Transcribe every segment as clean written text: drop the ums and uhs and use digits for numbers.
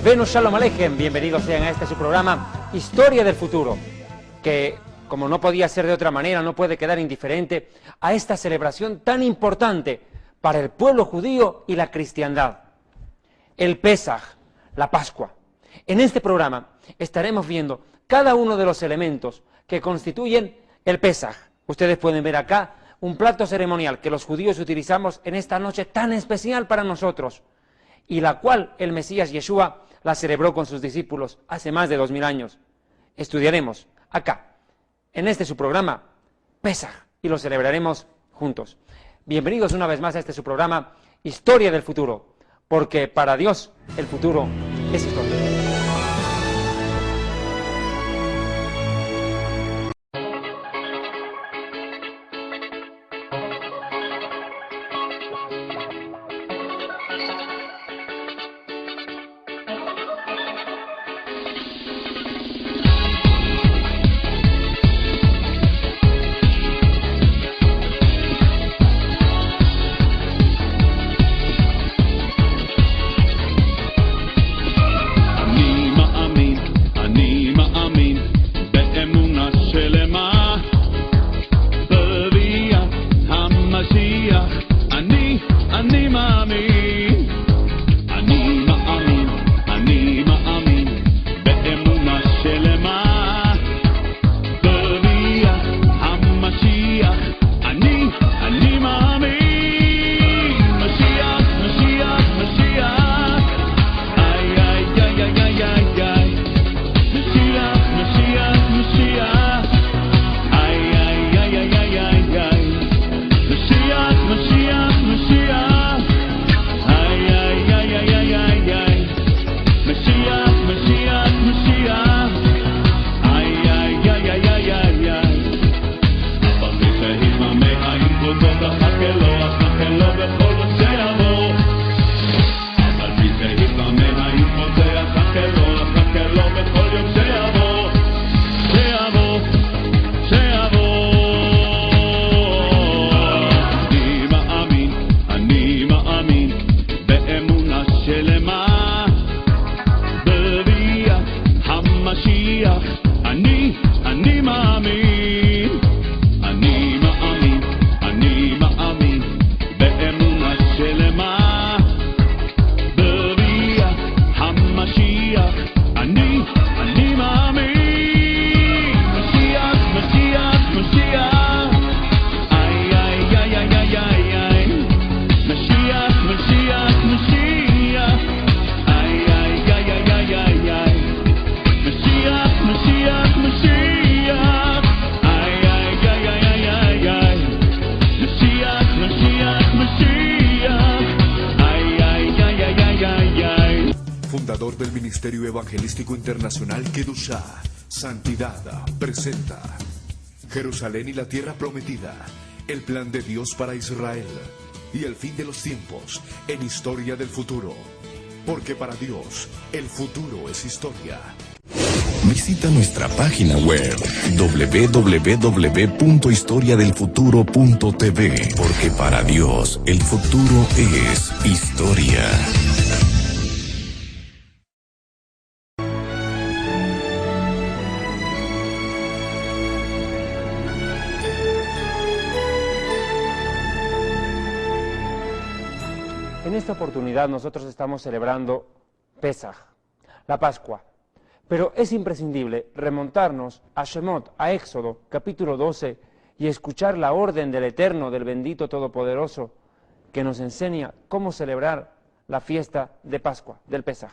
Benu Shalom Aleichem, bienvenidos sean a este su programa Historia del Futuro, que como no podía ser de otra manera, no puede quedar indiferente a esta celebración tan importante para el pueblo judío y la cristiandad, el Pesaj, la Pascua. En este programa estaremos viendo cada uno de los elementos que constituyen el Pesaj. Ustedes pueden ver acá un plato ceremonial que los judíos utilizamos en esta noche tan especial para nosotros, y la cual el Mesías Yeshua la celebró con sus discípulos hace más de 2000 años. Estudiaremos acá, en este su programa, Pesaj, y lo celebraremos juntos. Bienvenidos una vez más a este su programa, Historia del Futuro, porque para Dios el futuro es historia. Fundador del Ministerio Evangelístico Internacional Kedushá, Santidad, presenta Jerusalén y la Tierra Prometida, el plan de Dios para Israel y el fin de los tiempos en Historia del Futuro, porque para Dios el futuro es historia. Visita nuestra página web www.historiadelfuturo.tv, porque para Dios el futuro es historia. En esta oportunidad nosotros estamos celebrando Pesaj, la Pascua, pero es imprescindible remontarnos a Shemot, a Éxodo, capítulo 12, y escuchar la orden del Eterno, del bendito Todopoderoso, que nos enseña cómo celebrar la fiesta de Pascua, del Pesaj.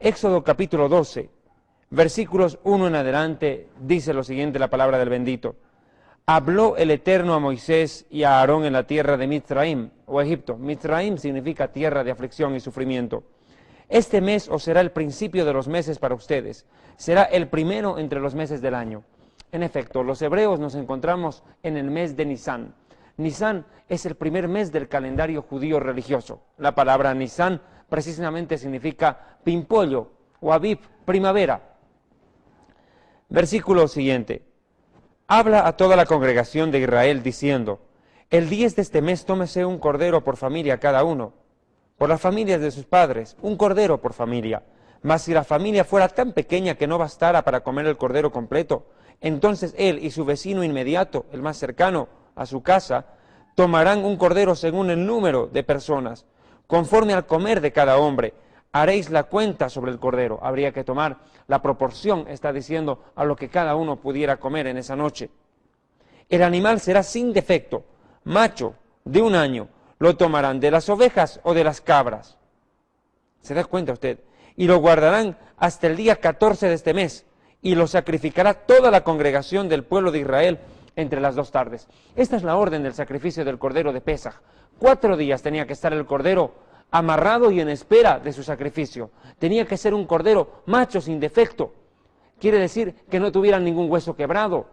Éxodo capítulo 12, versículos 1 en adelante, dice lo siguiente la palabra del bendito. Habló el Eterno a Moisés y a Aarón en la tierra de Mitzraim, o Egipto. Mitzraim significa tierra de aflicción y sufrimiento. Este mes os será el principio de los meses para ustedes. Será el primero entre los meses del año. En efecto, los hebreos nos encontramos en el mes de Nisán. Nisán es el primer mes del calendario judío religioso. La palabra Nisán precisamente significa pimpollo o Aviv, primavera. Versículo siguiente. Habla a toda la congregación de Israel diciendo, el 10 de este mes tómese un cordero por familia cada uno. por las familias de sus padres, un cordero por familia. Mas si la familia fuera tan pequeña que no bastara para comer el cordero completo, entonces él y su vecino inmediato, el más cercano a su casa, tomarán un cordero según el número de personas, conforme al comer de cada hombre. Haréis la cuenta sobre el cordero. Habría que tomar la proporción, está diciendo, a lo que cada uno pudiera comer en esa noche. El animal será sin defecto, macho, de 1 año. Lo tomarán de las ovejas o de las cabras. ¿Se da cuenta usted? Y lo guardarán hasta el día 14 de este mes, y lo sacrificará toda la congregación del pueblo de Israel entre las 2 tardes. Esta es la orden del sacrificio del cordero de Pesaj. 4 días tenía que estar el cordero amarrado y en espera de su sacrificio. Tenía que ser un cordero macho sin defecto. Quiere decir que no tuviera ningún hueso quebrado,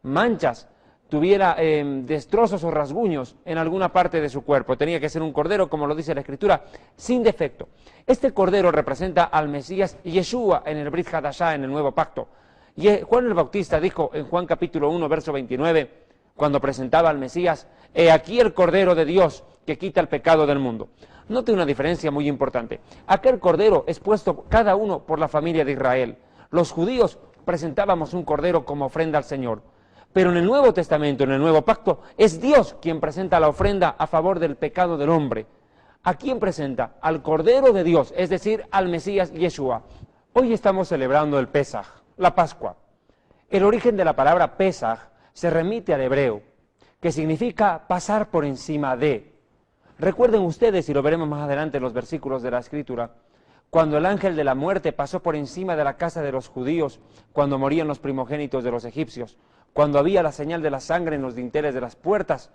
manchas, tuviera destrozos o rasguños en alguna parte de su cuerpo. Tenía que ser un cordero, como lo dice la Escritura, sin defecto. Este cordero representa al Mesías Yeshua en el Brit Hadashah, en el Nuevo Pacto. Y Juan el Bautista dijo en Juan capítulo 1, verso 29, cuando presentaba al Mesías: he aquí el Cordero de Dios que quita el pecado del mundo. Note una diferencia muy importante. Aquel cordero es puesto cada uno por la familia de Israel. Los judíos presentábamos un cordero como ofrenda al Señor. Pero en el Nuevo Testamento, en el Nuevo Pacto, es Dios quien presenta la ofrenda a favor del pecado del hombre. ¿A quién presenta? Al Cordero de Dios, es decir, al Mesías Yeshua. Hoy estamos celebrando el Pesaj, la Pascua. El origen de la palabra Pesaj se remite al hebreo, que significa pasar por encima de. Recuerden ustedes, y lo veremos más adelante en los versículos de la Escritura, cuando el ángel de la muerte pasó por encima de la casa de los judíos, cuando morían los primogénitos de los egipcios, cuando había la señal de la sangre en los dinteles de las puertas,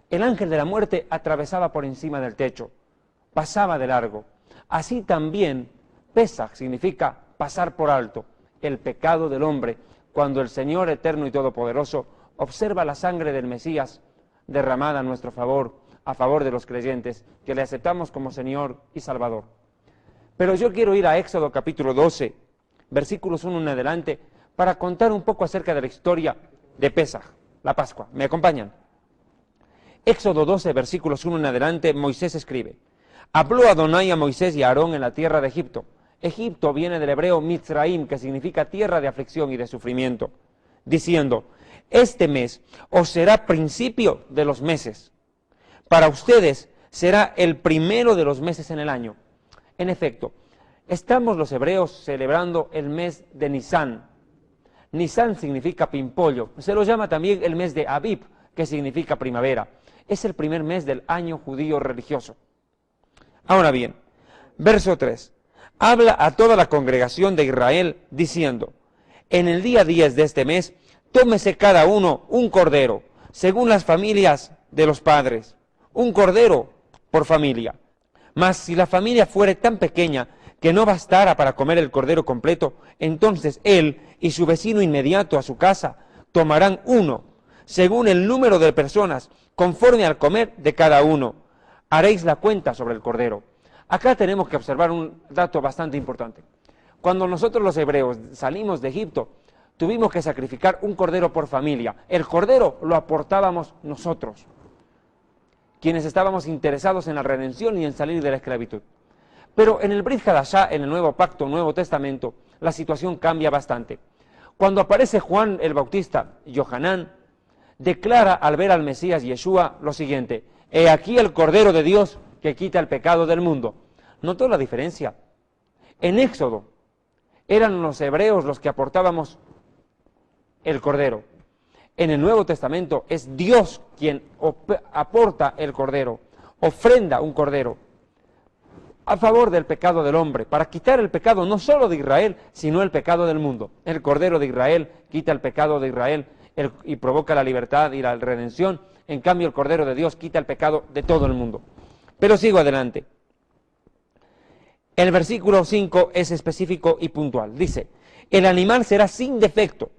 el ángel de la muerte atravesaba por encima del techo, pasaba de largo. Así también, Pesaj significa pasar por alto el pecado del hombre, cuando el Señor eterno y todopoderoso observa la sangre del Mesías derramada a nuestro favor, a favor de los creyentes, que le aceptamos como Señor y Salvador. Pero yo quiero ir a Éxodo capítulo 12, versículos 1 en adelante, para contar un poco acerca de la historia de Pesaj, la Pascua. ¿Me acompañan? Éxodo 12, versículos 1 en adelante, Moisés escribe: habló Adonai a Moisés y a Aarón en la tierra de Egipto. Egipto viene del hebreo Mitzraim, que significa tierra de aflicción y de sufrimiento, diciendo: este mes os será principio de los meses. Para ustedes será el primero de los meses en el año. En efecto, estamos los hebreos celebrando el mes de Nisán. Nisán significa pimpollo. Se lo llama también el mes de Abib, que significa primavera. Es el primer mes del año judío religioso. Ahora bien, verso 3. Habla a toda la congregación de Israel diciendo: en el día 10 de este mes, tómese cada uno un cordero, según las familias de los padres. Un cordero por familia. Mas si la familia fuere tan pequeña que no bastara para comer el cordero completo, entonces él y su vecino inmediato a su casa tomarán uno, según el número de personas, conforme al comer de cada uno. Haréis la cuenta sobre el cordero. Acá tenemos que observar un dato bastante importante. Cuando nosotros los hebreos salimos de Egipto, tuvimos que sacrificar un cordero por familia. El cordero lo aportábamos nosotros, quienes estábamos interesados en la redención y en salir de la esclavitud. Pero en el Brit Hadashah, en el Nuevo Pacto, Nuevo Testamento, la situación cambia bastante. Cuando aparece Juan el Bautista, Yohanan, declara al ver al Mesías Yeshua lo siguiente: he aquí el Cordero de Dios que quita el pecado del mundo. ¿Notó la diferencia? En Éxodo eran los hebreos los que aportábamos el Cordero. En el Nuevo Testamento es Dios quien aporta el Cordero, ofrenda un Cordero a favor del pecado del hombre, para quitar el pecado no solo de Israel, sino el pecado del mundo. El Cordero de Israel quita el pecado de Israel y provoca la libertad y la redención. En cambio, el Cordero de Dios quita el pecado de todo el mundo. Pero sigo adelante. El versículo 5 es específico y puntual. Dice: el animal será sin defecto,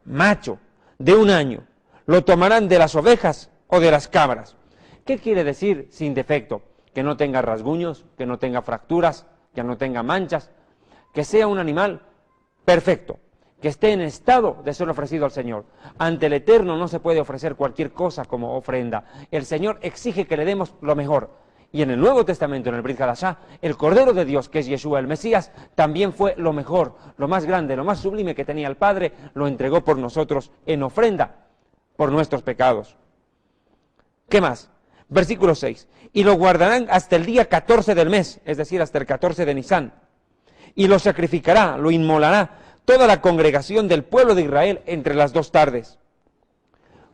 macho, de 1 año. Lo tomarán de las ovejas o de las cabras. ¿Qué quiere decir sin defecto? Que no tenga rasguños, que no tenga fracturas, que no tenga manchas, que sea un animal perfecto, que esté en estado de ser ofrecido al Señor. Ante el Eterno no se puede ofrecer cualquier cosa como ofrenda. El Señor exige que le demos lo mejor. Y en el Nuevo Testamento, en el Brit Hadashah, el Cordero de Dios, que es Yeshua el Mesías, también fue lo mejor, lo más grande, lo más sublime que tenía el Padre, lo entregó por nosotros en ofrenda por nuestros pecados. ¿Qué más? Versículo 6. Y lo guardarán hasta el día 14 del mes, es decir, hasta el 14 de Nisán. Y lo sacrificará, lo inmolará toda la congregación del pueblo de Israel entre las 2 tardes.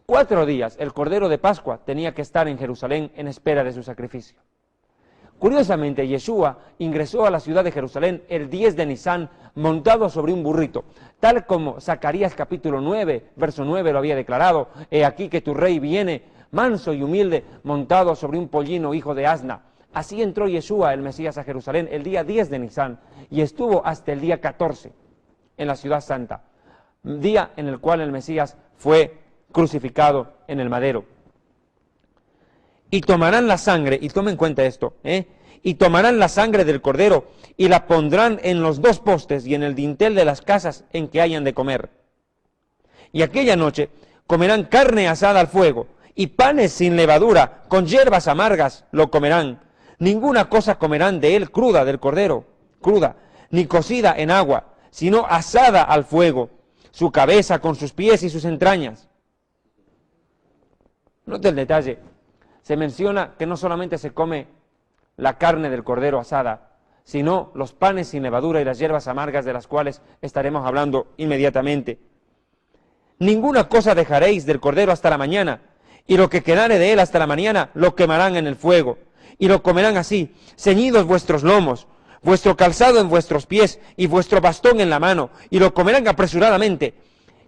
4 días el Cordero de Pascua tenía que estar en Jerusalén en espera de su sacrificio. Curiosamente, Yeshua ingresó a la ciudad de Jerusalén el 10 de Nisán montado sobre un burrito, tal como Zacarías capítulo 9, verso 9 lo había declarado: he aquí que tu rey viene, manso y humilde, montado sobre un pollino hijo de asna. Así entró Yeshua, el Mesías, a Jerusalén el día 10 de Nisán y estuvo hasta el día 14 en la ciudad santa, día en el cual el Mesías fue crucificado en el madero. Y tomarán la sangre, y tomen en cuenta esto, y tomarán la sangre del cordero y la pondrán en los 2 postes y en el dintel de las casas en que hayan de comer. Y aquella noche comerán carne asada al fuego y panes sin levadura, con hierbas amargas lo comerán. Ninguna cosa comerán de él cruda, del cordero, cruda, ni cocida en agua, sino asada al fuego, su cabeza con sus pies y sus entrañas. Note el detalle. Se menciona que no solamente se come la carne del cordero asada, sino los panes sin levadura y las hierbas amargas, de las cuales estaremos hablando inmediatamente. Ninguna cosa dejaréis del cordero hasta la mañana, y lo que quedare de él hasta la mañana lo quemarán en el fuego, y lo comerán así, ceñidos vuestros lomos, vuestro calzado en vuestros pies y vuestro bastón en la mano, y lo comerán apresuradamente.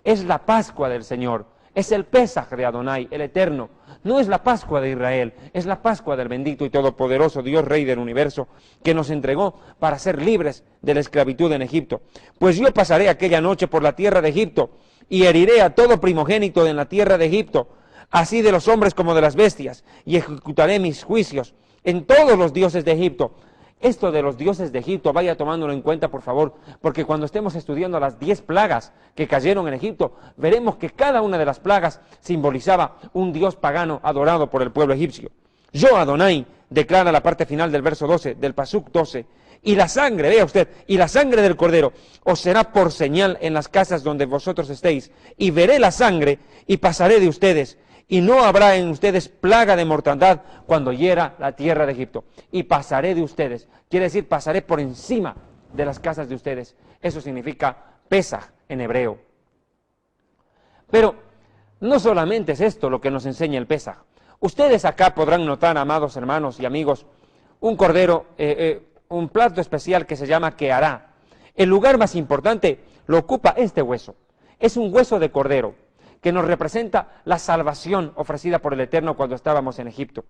Es la Pascua del Señor. Es el Pesaj de Adonai, el Eterno. No es la Pascua de Israel, es la Pascua del bendito y todopoderoso Dios Rey del universo, que nos entregó para ser libres de la esclavitud en Egipto. Pues yo pasaré aquella noche por la tierra de Egipto, y heriré a todo primogénito en la tierra de Egipto, así de los hombres como de las bestias, y ejecutaré mis juicios en todos los dioses de Egipto. Esto de los dioses de Egipto, vaya tomándolo en cuenta, por favor, porque cuando estemos estudiando las 10 plagas que cayeron en Egipto, veremos que cada una de las plagas simbolizaba un dios pagano adorado por el pueblo egipcio. Yo, Adonai, declara la parte final del verso 12, del Pasuk 12, y la sangre, vea usted, y la sangre del cordero os será por señal en las casas donde vosotros estéis, y veré la sangre y pasaré de ustedes, y no habrá en ustedes plaga de mortandad cuando hiera la tierra de Egipto. Y pasaré de ustedes, quiere decir pasaré por encima de las casas de ustedes. Eso significa Pesaj en hebreo. Pero no solamente es esto lo que nos enseña el Pesaj. Ustedes acá podrán notar, amados hermanos y amigos, un cordero, un plato especial que se llama Kehará. El lugar más importante lo ocupa este hueso. Es un hueso de cordero que nos representa la salvación ofrecida por el Eterno cuando estábamos en Egipto.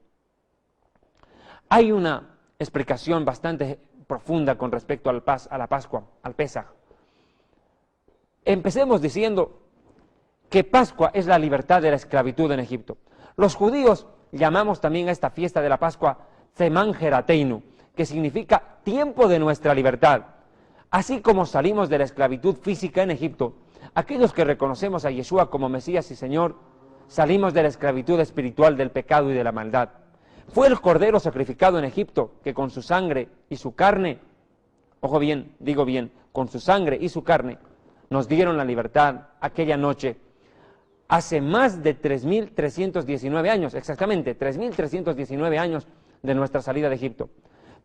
Hay una explicación bastante profunda con respecto a la Pascua, al Pesaj. Empecemos diciendo que Pascua es la libertad de la esclavitud en Egipto. Los judíos llamamos también a esta fiesta de la Pascua Zeman Jerateinu, que significa tiempo de nuestra libertad. Así como salimos de la esclavitud física en Egipto, aquellos que reconocemos a Yeshua como Mesías y Señor, salimos de la esclavitud espiritual del pecado y de la maldad. Fue el cordero sacrificado en Egipto que con su sangre y su carne, ojo bien, digo bien, con su sangre y su carne, nos dieron la libertad aquella noche, hace más de 3.319 años, exactamente, 3.319 años de nuestra salida de Egipto.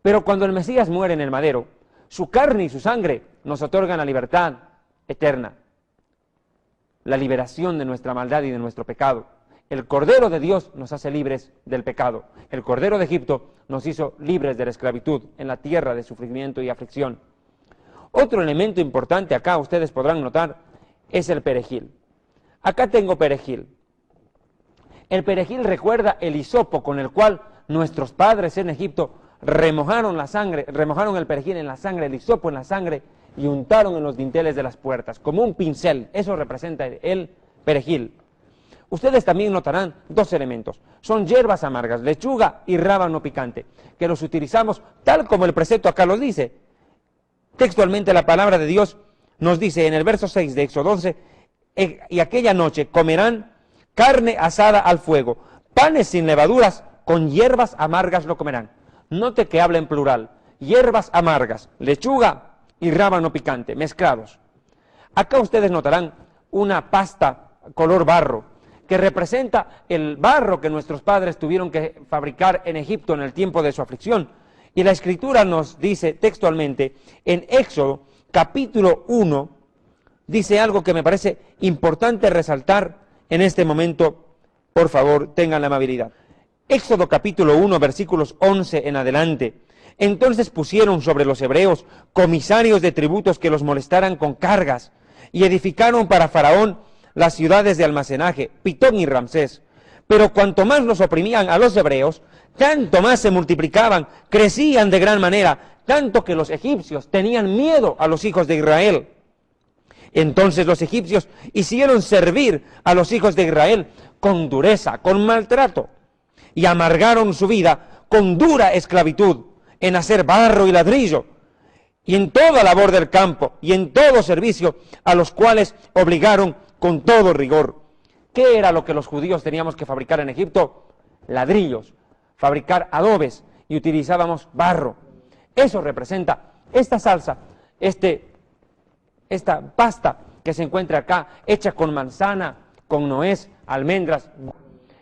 Pero cuando el Mesías muere en el madero, su carne y su sangre nos otorgan la libertad eterna, la liberación de nuestra maldad y de nuestro pecado. El Cordero de Dios nos hace libres del pecado. El Cordero de Egipto nos hizo libres de la esclavitud en la tierra de sufrimiento y aflicción. Otro elemento importante acá, ustedes podrán notar, es el perejil. Acá tengo perejil. El perejil recuerda el hisopo con el cual nuestros padres en Egipto remojaron la sangre, remojaron el perejil en la sangre, el hisopo en la sangre, y untaron en los dinteles de las puertas, como un pincel. Eso representa el perejil. Ustedes también notarán 2 elementos. Son hierbas amargas, lechuga y rábano picante, que los utilizamos tal como el precepto acá lo dice. Textualmente la palabra de Dios nos dice en el verso 6 de Éxodo 11, y aquella noche comerán carne asada al fuego, panes sin levaduras, con hierbas amargas lo comerán. Note que habla en plural. Hierbas amargas, lechuga y rábano picante, mezclados. Acá ustedes notarán una pasta color barro, que representa el barro que nuestros padres tuvieron que fabricar en Egipto en el tiempo de su aflicción. Y la Escritura nos dice textualmente, en Éxodo capítulo 1, dice algo que me parece importante resaltar en este momento. Por favor, tengan la amabilidad. Éxodo capítulo 1, versículos 11 en adelante. Entonces pusieron sobre los hebreos comisarios de tributos que los molestaran con cargas, y edificaron para Faraón las ciudades de almacenaje, Pitón y Ramsés. Pero cuanto más los oprimían a los hebreos, tanto más se multiplicaban, crecían de gran manera, tanto que los egipcios tenían miedo a los hijos de Israel. Entonces los egipcios hicieron servir a los hijos de Israel con dureza, con maltrato, y amargaron su vida con dura esclavitud en hacer barro y ladrillo, y en toda labor del campo, y en todo servicio, a los cuales obligaron con todo rigor. ¿Qué era lo que los judíos teníamos que fabricar en Egipto? Ladrillos, fabricar adobes, y utilizábamos barro. Eso representa esta salsa, esta pasta que se encuentra acá, hecha con manzana, con nuez, almendras.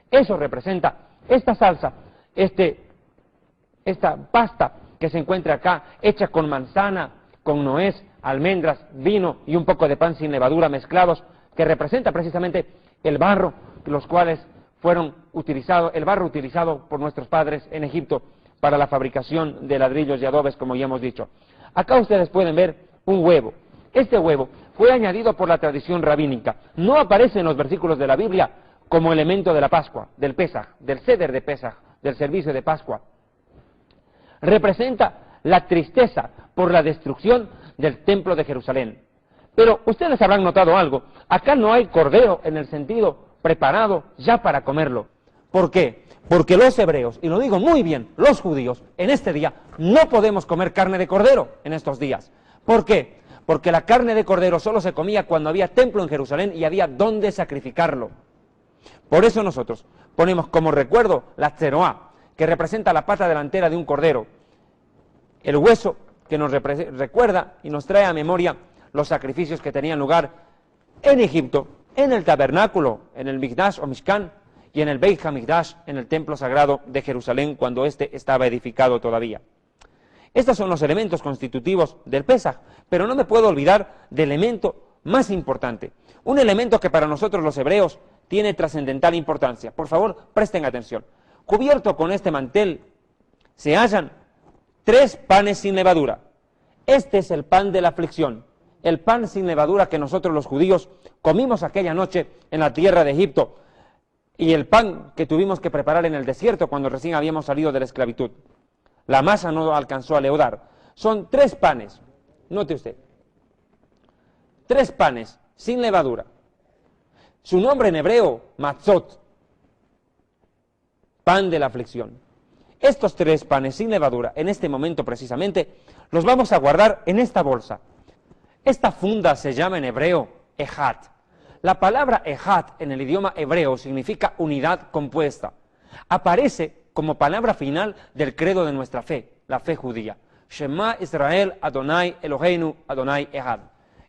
Eso representa esta salsa, esta pasta que se encuentra acá, hecha con manzana, con nuez, almendras, vino y un poco de pan sin levadura mezclados, que representa precisamente el barro, los cuales fueron utilizados, el barro utilizado por nuestros padres en Egipto para la fabricación de ladrillos y adobes, como ya hemos dicho. Acá ustedes pueden ver un huevo. Este huevo fue añadido por la tradición rabínica. No aparece en los versículos de la Biblia como elemento de la Pascua, del Pesaj, del Seder de Pesaj, del servicio de Pascua. Representa la tristeza por la destrucción del templo de Jerusalén. Pero ustedes habrán notado algo. Acá no hay cordero en el sentido preparado ya para comerlo. ¿Por qué? Porque los hebreos, y lo digo muy bien, los judíos, en este día no podemos comer carne de cordero en estos días. ¿Por qué? Porque la carne de cordero solo se comía cuando había templo en Jerusalén y había dónde sacrificarlo. Por eso nosotros ponemos como recuerdo la tzeroá, que representa la pata delantera de un cordero, el hueso que nos recuerda y nos trae a memoria los sacrificios que tenían lugar en Egipto, en el tabernáculo, en el Mikdash o Mishkan, y en el Beit HaMikdash, en el templo sagrado de Jerusalén, cuando éste estaba edificado todavía. Estos son los elementos constitutivos del Pesaj, pero no me puedo olvidar del elemento más importante, un elemento que para nosotros los hebreos tiene trascendental importancia. Por favor, presten atención. Cubierto con este mantel se hallan 3 panes sin levadura. Este es el pan de la aflicción, el pan sin levadura que nosotros los judíos comimos aquella noche en la tierra de Egipto, y el pan que tuvimos que preparar en el desierto cuando recién habíamos salido de la esclavitud. La masa no alcanzó a leudar. Son 3 panes, note usted, 3 panes sin levadura. Su nombre en hebreo, matzot, pan de la aflicción. Estos 3 panes sin levadura, en este momento precisamente, los vamos a guardar en esta bolsa. Esta funda se llama en hebreo ejat. La palabra ejat en el idioma hebreo significa unidad compuesta. Aparece como palabra final del credo de nuestra fe, la fe judía. Shema Israel Adonai Eloheinu Adonai Ejad.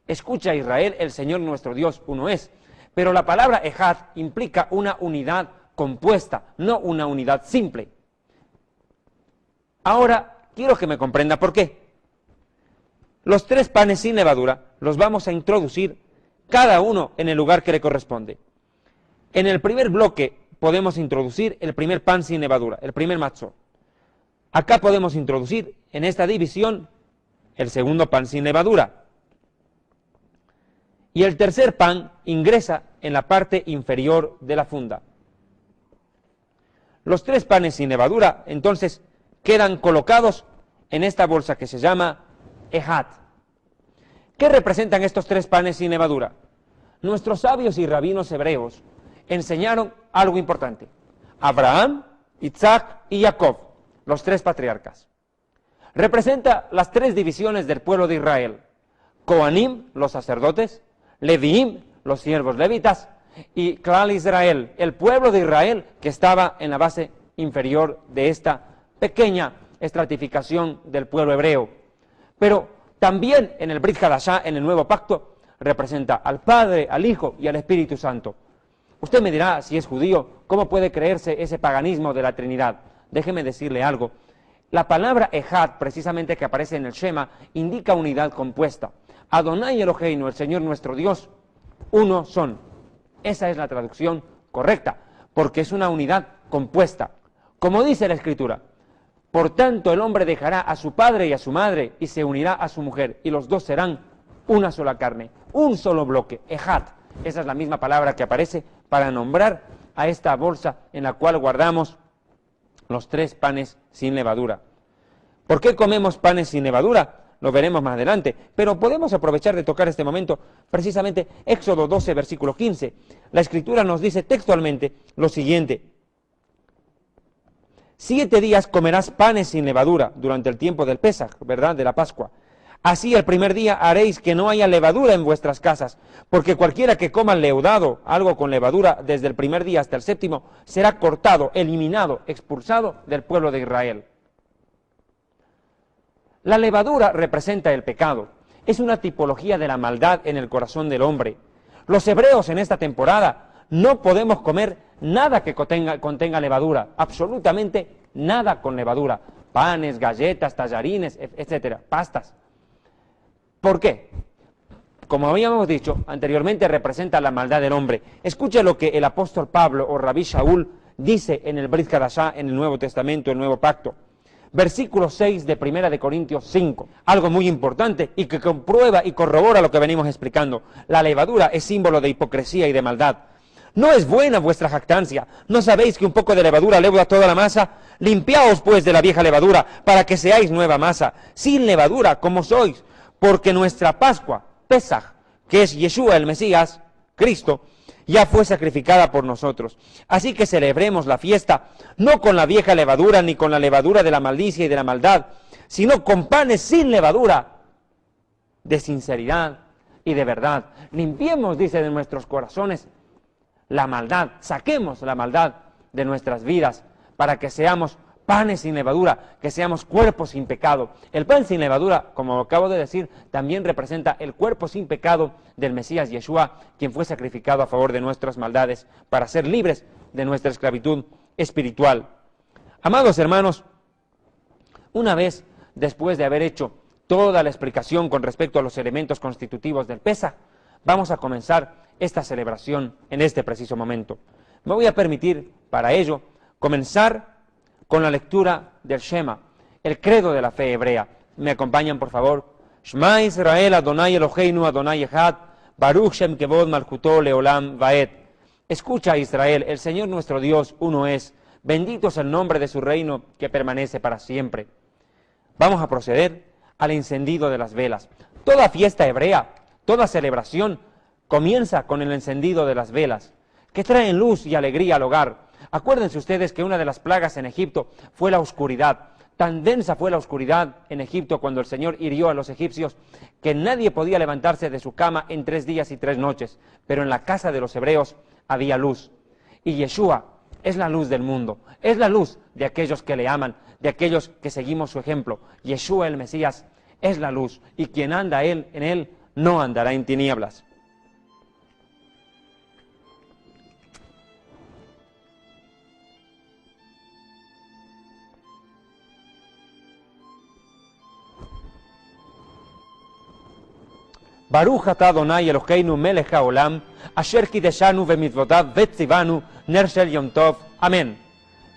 Escucha Israel, el Señor nuestro Dios uno es. Pero la palabra ejad implica una unidad compuesta, no una unidad simple. Ahora quiero que me comprenda por qué. Los 3 panes sin levadura los vamos a introducir cada uno en el lugar que le corresponde. En el primer bloque podemos introducir el primer pan sin levadura, el primer matzot. Acá podemos introducir en esta división el segundo pan sin levadura. Y el tercer pan ingresa en la parte inferior de la funda. Los 3 panes sin levadura entonces quedan colocados en esta bolsa que se llama ejat. ¿Qué representan estos 3 panes sin levadura? Nuestros sabios y rabinos hebreos enseñaron algo importante. Abraham, Isaac y Jacob, los 3 patriarcas. Representa las 3 divisiones del pueblo de Israel. Coanim, los sacerdotes, Leviim, los siervos levitas, y Klal Israel, el pueblo de Israel que estaba en la base inferior de esta pequeña estratificación del pueblo hebreo. Pero también en el Brit Hadashah, en el Nuevo Pacto, representa al Padre, al Hijo y al Espíritu Santo. Usted me dirá, si es judío, ¿cómo puede creerse ese paganismo de la Trinidad? Déjeme decirle algo. La palabra Ejad, precisamente que aparece en el Shema, indica unidad compuesta. Adonai Eloheinu, el Señor nuestro Dios, uno son. Esa es la traducción correcta, porque es una unidad compuesta. Como dice la Escritura, por tanto el hombre dejará a su padre y a su madre y se unirá a su mujer, y los dos serán una sola carne, un solo bloque, Ejad. Esa es la misma palabra que aparece para nombrar a esta bolsa en la cual guardamos los 3 panes sin levadura. ¿Por qué comemos panes sin levadura? Lo veremos más adelante, pero podemos aprovechar de tocar este momento precisamente Éxodo 12, versículo 15. La Escritura nos dice textualmente lo siguiente: 7 días comerás panes sin levadura durante el tiempo del Pesaj, ¿verdad?, de la Pascua. Así el primer día haréis que no haya levadura en vuestras casas, porque cualquiera que coma leudado, algo con levadura, desde el primer día hasta el 7º, será cortado, eliminado, expulsado del pueblo de Israel. La levadura representa el pecado, es una tipología de la maldad en el corazón del hombre. Los hebreos en esta temporada no podemos comer nada que contenga levadura, absolutamente nada con levadura, panes, galletas, tallarines, etcétera, pastas. ¿Por qué? Como habíamos dicho anteriormente, representa la maldad del hombre. Escuche lo que el apóstol Pablo o Rabí Shaul dice en el Brit Hadashah, en el Nuevo Testamento, el Nuevo Pacto. Versículo 6 de 1 de Corintios 5, algo muy importante y que comprueba y corrobora lo que venimos explicando. La levadura es símbolo de hipocresía y de maldad. ¿No es buena vuestra jactancia? ¿No sabéis que un poco de levadura leuda toda la masa? Limpiaos pues de la vieja levadura, para que seáis nueva masa, sin levadura como sois, porque nuestra Pascua, Pesaj, que es Yeshua el Mesías, Cristo, ya fue sacrificada por nosotros. Así que celebremos la fiesta, no con la vieja levadura, ni con la levadura de la maldicia y de la maldad, sino con panes sin levadura, de sinceridad y de verdad. Limpiemos, dice, de nuestros corazones la maldad, saquemos la maldad de nuestras vidas, para que seamos panes sin levadura, que seamos cuerpos sin pecado. El pan sin levadura, como acabo de decir, también representa el cuerpo sin pecado del Mesías Yeshua, quien fue sacrificado a favor de nuestras maldades, para ser libres de nuestra esclavitud espiritual. Amados hermanos, una vez después de haber hecho toda la explicación con respecto a los elementos constitutivos del Pesaj, vamos a comenzar esta celebración en este preciso momento. Me voy a permitir, para ello, comenzar con la lectura del Shema, el credo de la fe hebrea. ¿Me acompañan, por favor? Shema Israel, Adonai Eloheinu, Adonai Echad, Baruch Shem Kevod Malchuto Leolam Vaed. Escucha, Israel, el Señor nuestro Dios uno es. Bendito es el nombre de su reino que permanece para siempre. Vamos a proceder al encendido de las velas. Toda fiesta hebrea, toda celebración, comienza con el encendido de las velas, que traen luz y alegría al hogar. Acuérdense ustedes que una de las plagas en Egipto fue la oscuridad. Tan densa fue la oscuridad en Egipto cuando el Señor hirió a los egipcios que nadie podía levantarse de su cama en 3 días y 3 noches. Pero en la casa de los hebreos había luz. Y Yeshua es la luz del mundo, es la luz de aquellos que le aman, de aquellos que seguimos su ejemplo. Yeshua el Mesías es la luz, y quien anda en él no andará en tinieblas. Baruch atah Adonai Eloheinu melech haolam, asher kideshanu vemitzvotav vetzivanu ner shel yom tov. Amén.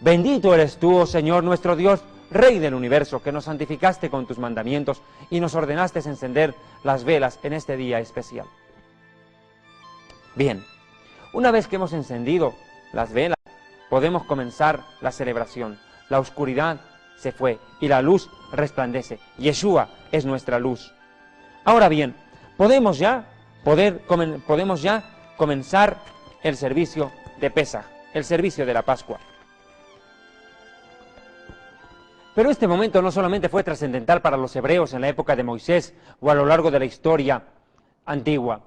Bendito eres tú, oh Señor nuestro Dios, Rey del universo, que nos santificaste con tus mandamientos y nos ordenaste encender las velas en este día especial. Bien, una vez que hemos encendido las velas, podemos comenzar la celebración. La oscuridad se fue y la luz resplandece. Yeshua es nuestra luz. Ahora bien, podemos ya comenzar el servicio de Pesaj, el servicio de la Pascua. Pero este momento no solamente fue trascendental para los hebreos en la época de Moisés o a lo largo de la historia antigua,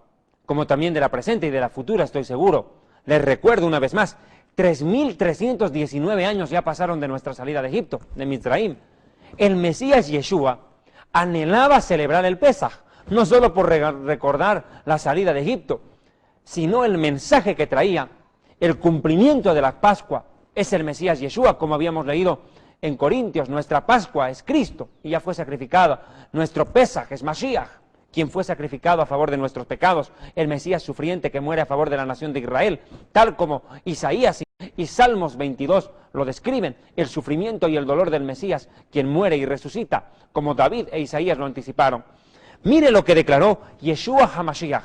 como también de la presente y de la futura, estoy seguro. Les recuerdo una vez más, 3.319 años ya pasaron de nuestra salida de Egipto, de Mizraim. el Mesías Yeshua anhelaba celebrar el Pesaj, no solo por recordar la salida de Egipto, sino el mensaje que traía, el cumplimiento de la Pascua, es el Mesías Yeshua, como habíamos leído en Corintios. Nuestra Pascua es Cristo y ya fue sacrificada. Nuestro Pesaj es Mashiach, quien fue sacrificado a favor de nuestros pecados, el Mesías sufriente que muere a favor de la nación de Israel, tal como Isaías y Salmos 22 lo describen, el sufrimiento y el dolor del Mesías, quien muere y resucita, como David e Isaías lo anticiparon. Mire lo que declaró Yeshua HaMashiach,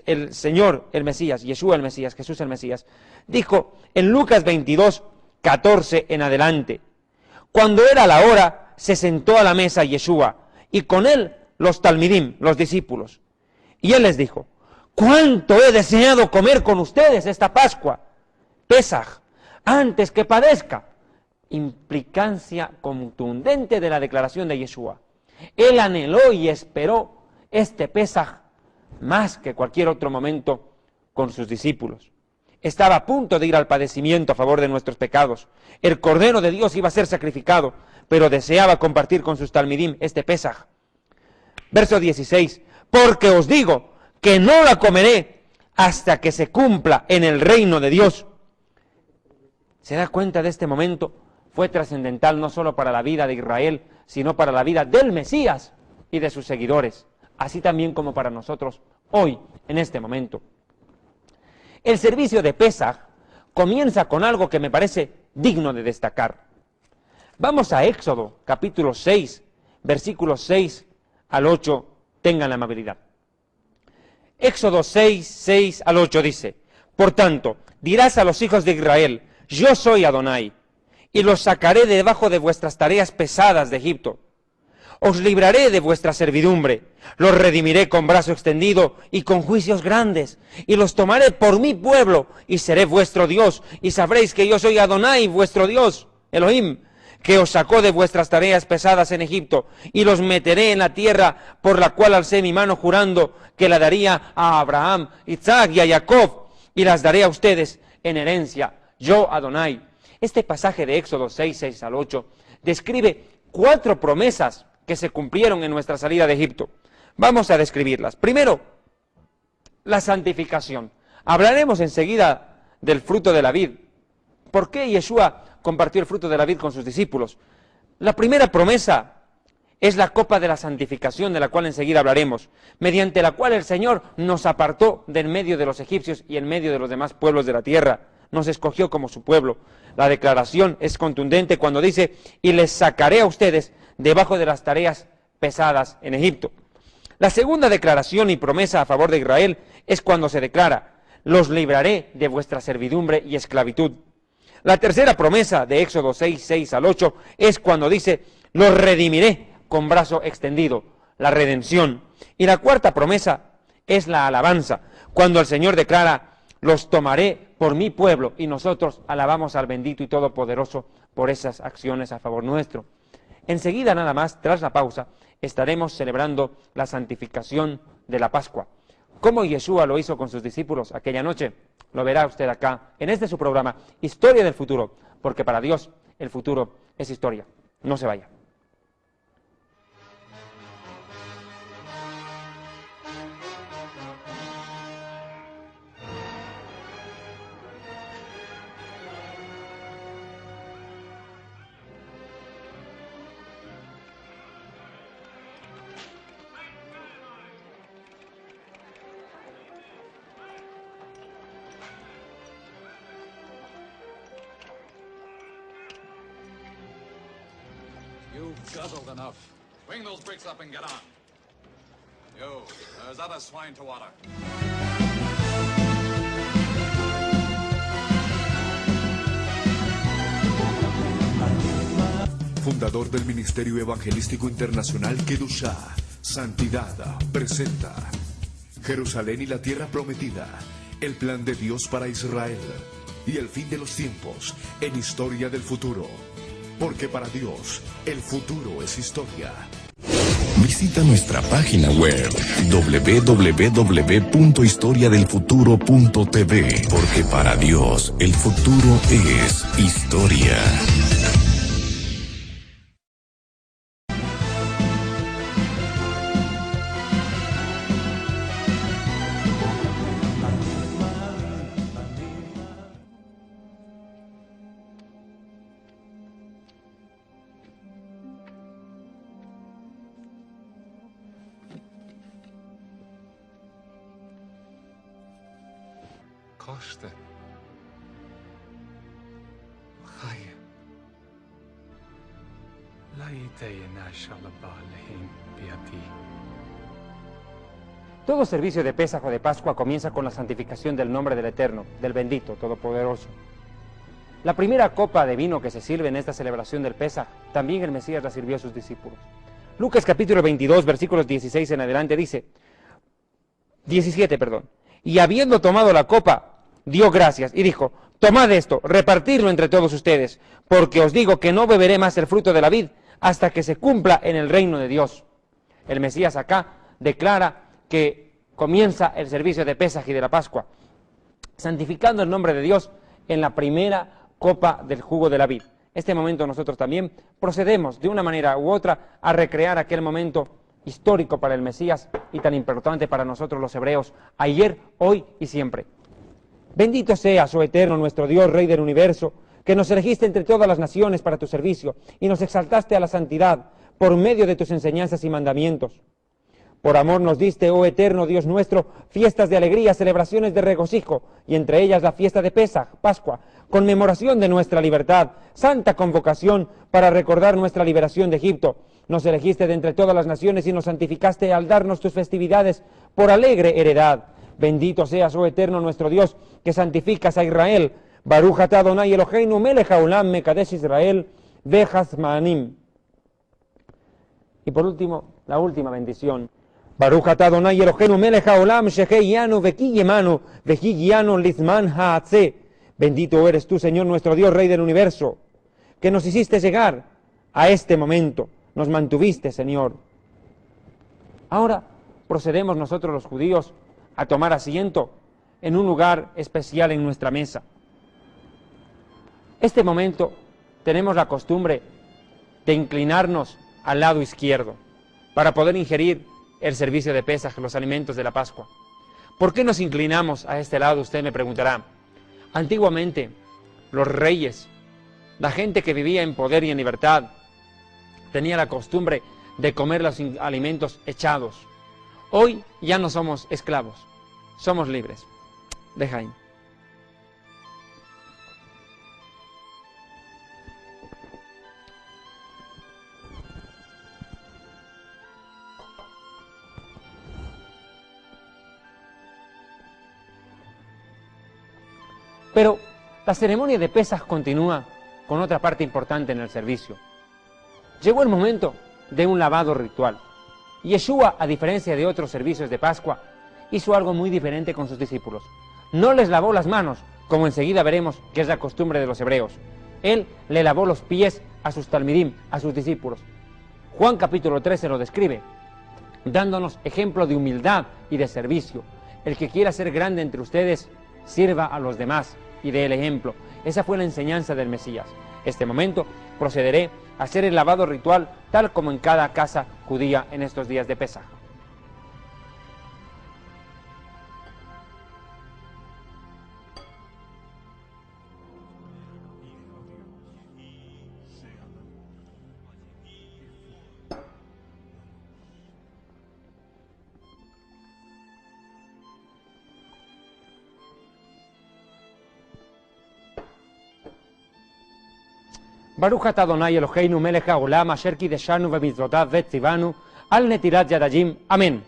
el Señor, el Mesías, Yeshua el Mesías, Jesús el Mesías. Dijo en Lucas 22, 14 en adelante: cuando era la hora, se sentó a la mesa Yeshua, y con él los talmidim, los discípulos. Y él les dijo: cuánto he deseado comer con ustedes esta Pascua, Pesaj, antes que padezca. Implicancia contundente de la declaración de Yeshua. Él anheló y esperó este Pesaj más que cualquier otro momento con sus discípulos. Estaba a punto de ir al padecimiento a favor de nuestros pecados. El Cordero de Dios iba a ser sacrificado, pero deseaba compartir con sus talmidim este Pesaj. Verso 16: porque os digo que no la comeré hasta que se cumpla en el reino de Dios. ¿Se da cuenta de este momento? Fue trascendental no solo para la vida de Israel, sino para la vida del Mesías y de sus seguidores, así también como para nosotros hoy, en este momento. El servicio de Pesaj comienza con algo que me parece digno de destacar. Vamos a Éxodo, capítulo 6, versículos 6 al 8, tengan la amabilidad. Éxodo 6, 6 al 8 dice: por tanto, dirás a los hijos de Israel: yo soy Adonai, y los sacaré de debajo de vuestras tareas pesadas de Egipto. Os libraré de vuestra servidumbre, los redimiré con brazo extendido y con juicios grandes, y los tomaré por mi pueblo, y seré vuestro Dios, y sabréis que yo soy Adonai, vuestro Dios, Elohim, que os sacó de vuestras tareas pesadas en Egipto, y los meteré en la tierra por la cual alcé mi mano jurando que la daría a Abraham, Isaac y a Jacob, y las daré a ustedes en herencia, yo Adonai. Este pasaje de Éxodo 6, 6 al 8 describe 4 promesas que se cumplieron en nuestra salida de Egipto. Vamos a describirlas. Primero, la santificación. Hablaremos enseguida del fruto de la vid. ¿Por qué Yeshua compartió el fruto de la vid con sus discípulos? La primera promesa es la copa de la santificación, de la cual enseguida hablaremos, mediante la cual el Señor nos apartó de en medio de los egipcios y en medio de los demás pueblos de la tierra. Nos escogió como su pueblo. La declaración es contundente cuando dice: y les sacaré a ustedes debajo de las tareas pesadas en Egipto. La segunda declaración y promesa a favor de Israel es cuando se declara: los libraré de vuestra servidumbre y esclavitud. La tercera promesa de Éxodo 6, 6 al 8 es cuando dice: los redimiré con brazo extendido, la redención. Y la cuarta promesa es la alabanza, cuando el Señor declara: los tomaré por mi pueblo, y nosotros alabamos al bendito y todopoderoso por esas acciones a favor nuestro. Enseguida, nada más, tras la pausa, estaremos celebrando la santificación de la Pascua. ¿Cómo Yeshua lo hizo con sus discípulos aquella noche? Lo verá usted acá, en este su programa, Historia del Futuro, porque para Dios el futuro es historia. No se vaya. You've guzzled enough. Bring those bricks up and get on. Yo, there's other swine to water. Fundador del Ministerio Evangelístico Internacional Kedushá, Santidad, presenta Jerusalén y la Tierra Prometida, el plan de Dios para Israel y el fin de los tiempos en Historia del Futuro. Porque para Dios, el futuro es historia. Visita nuestra página web www.historiadelfuturo.tv, porque para Dios el futuro es historia. Koste. Chaya. Laite Nashalabalehin Beati. Todo servicio de Pesaj o de Pascua comienza con la santificación del nombre del Eterno, del bendito, todopoderoso. La primera copa de vino que se sirve en esta celebración del Pesaj, también el Mesías la sirvió a sus discípulos. Lucas capítulo 22, versículos 16 en adelante dice, 17, perdón. Y habiendo tomado la copa, dio gracias y dijo, tomad esto, repartidlo entre todos ustedes, porque os digo que no beberé más el fruto de la vid hasta que se cumpla en el reino de Dios. El Mesías acá declara que comienza el servicio de Pesaj y de la Pascua, santificando el nombre de Dios en la primera copa del jugo de la vid. Este momento nosotros también procedemos de una manera u otra a recrear aquel momento histórico para el Mesías y tan importante para nosotros los hebreos, ayer, hoy y siempre. Bendito seas, oh Eterno, nuestro Dios, Rey del universo, que nos elegiste entre todas las naciones para tu servicio y nos exaltaste a la santidad por medio de tus enseñanzas y mandamientos. Por amor nos diste, oh Eterno Dios nuestro, fiestas de alegría, celebraciones de regocijo, y entre ellas la fiesta de Pesaj, Pascua, conmemoración de nuestra libertad, santa convocación para recordar nuestra liberación de Egipto. Nos elegiste de entre todas las naciones y nos santificaste al darnos tus festividades por alegre heredad. Bendito seas, oh Eterno nuestro Dios, que santificas a Israel. Baruch atah Adonai Eloheinu melech haolam mekadesh Israel vechazmanim. Y por último, la última bendición. Baruch atah Adonai Eloheinu melech haolam sheheyanu vekiyemanu vekiyanu lizman haatzeh. Bendito eres tú, Señor nuestro Dios, Rey del universo, que nos hiciste llegar a este momento. Nos mantuviste, Señor. Ahora procedemos nosotros los judíos a tomar asiento en un lugar especial en nuestra mesa. Este momento tenemos la costumbre de inclinarnos al lado izquierdo para poder ingerir el servicio de Pesaj, los alimentos de la Pascua. ¿Por qué nos inclinamos a este lado? Usted me preguntará. Antiguamente, los reyes, la gente que vivía en poder y en libertad, tenía la costumbre de comer los alimentos echados. Hoy ya no somos esclavos, somos libres. Dejaim. Pero la ceremonia de Pesaj continúa con otra parte importante en el servicio. Llegó el momento de un lavado ritual. Yeshua, a diferencia de otros servicios de Pascua, hizo algo muy diferente con sus discípulos. No les lavó las manos, como enseguida veremos que es la costumbre de los hebreos. Él le lavó los pies a sus talmidim, a sus discípulos. Juan capítulo 13 lo describe, dándonos ejemplo de humildad y de servicio. El que quiera ser grande entre ustedes, sirva a los demás y dé el ejemplo. Esa fue la enseñanza del Mesías. Este momento procederé a hacer el lavado ritual tal como en cada casa judía en estos días de Pesaj. Baruch atah Adonai Eloheinu melech haolam asher kideshanu bemitzvotav vetzivanu al netilat yadayim. Amén.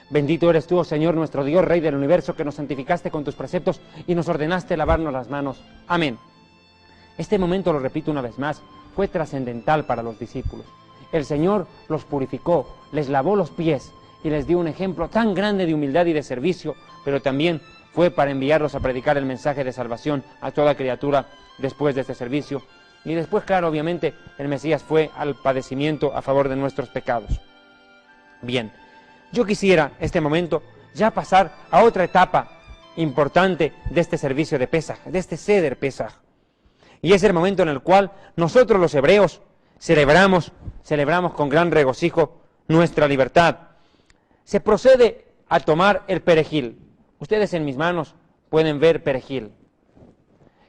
Bendito eres tú, oh Señor, nuestro Dios, Rey del universo, que nos santificaste con tus preceptos y nos ordenaste lavarnos las manos. Amén. Este momento, lo repito una vez más, fue trascendental para los discípulos. El Señor los purificó, les lavó los pies y les dio un ejemplo tan grande de humildad y de servicio, pero también fue para enviarlos a predicar el mensaje de salvación a toda criatura después de este servicio. Y después, claro, obviamente, el Mesías fue al padecimiento a favor de nuestros pecados. Bien, yo quisiera, este momento, ya pasar a otra etapa importante de este servicio de Pesaj, de este Seder Pesaj. Y es el momento en el cual nosotros los hebreos celebramos con gran regocijo nuestra libertad. Se procede a tomar el perejil. Ustedes en mis manos pueden ver perejil.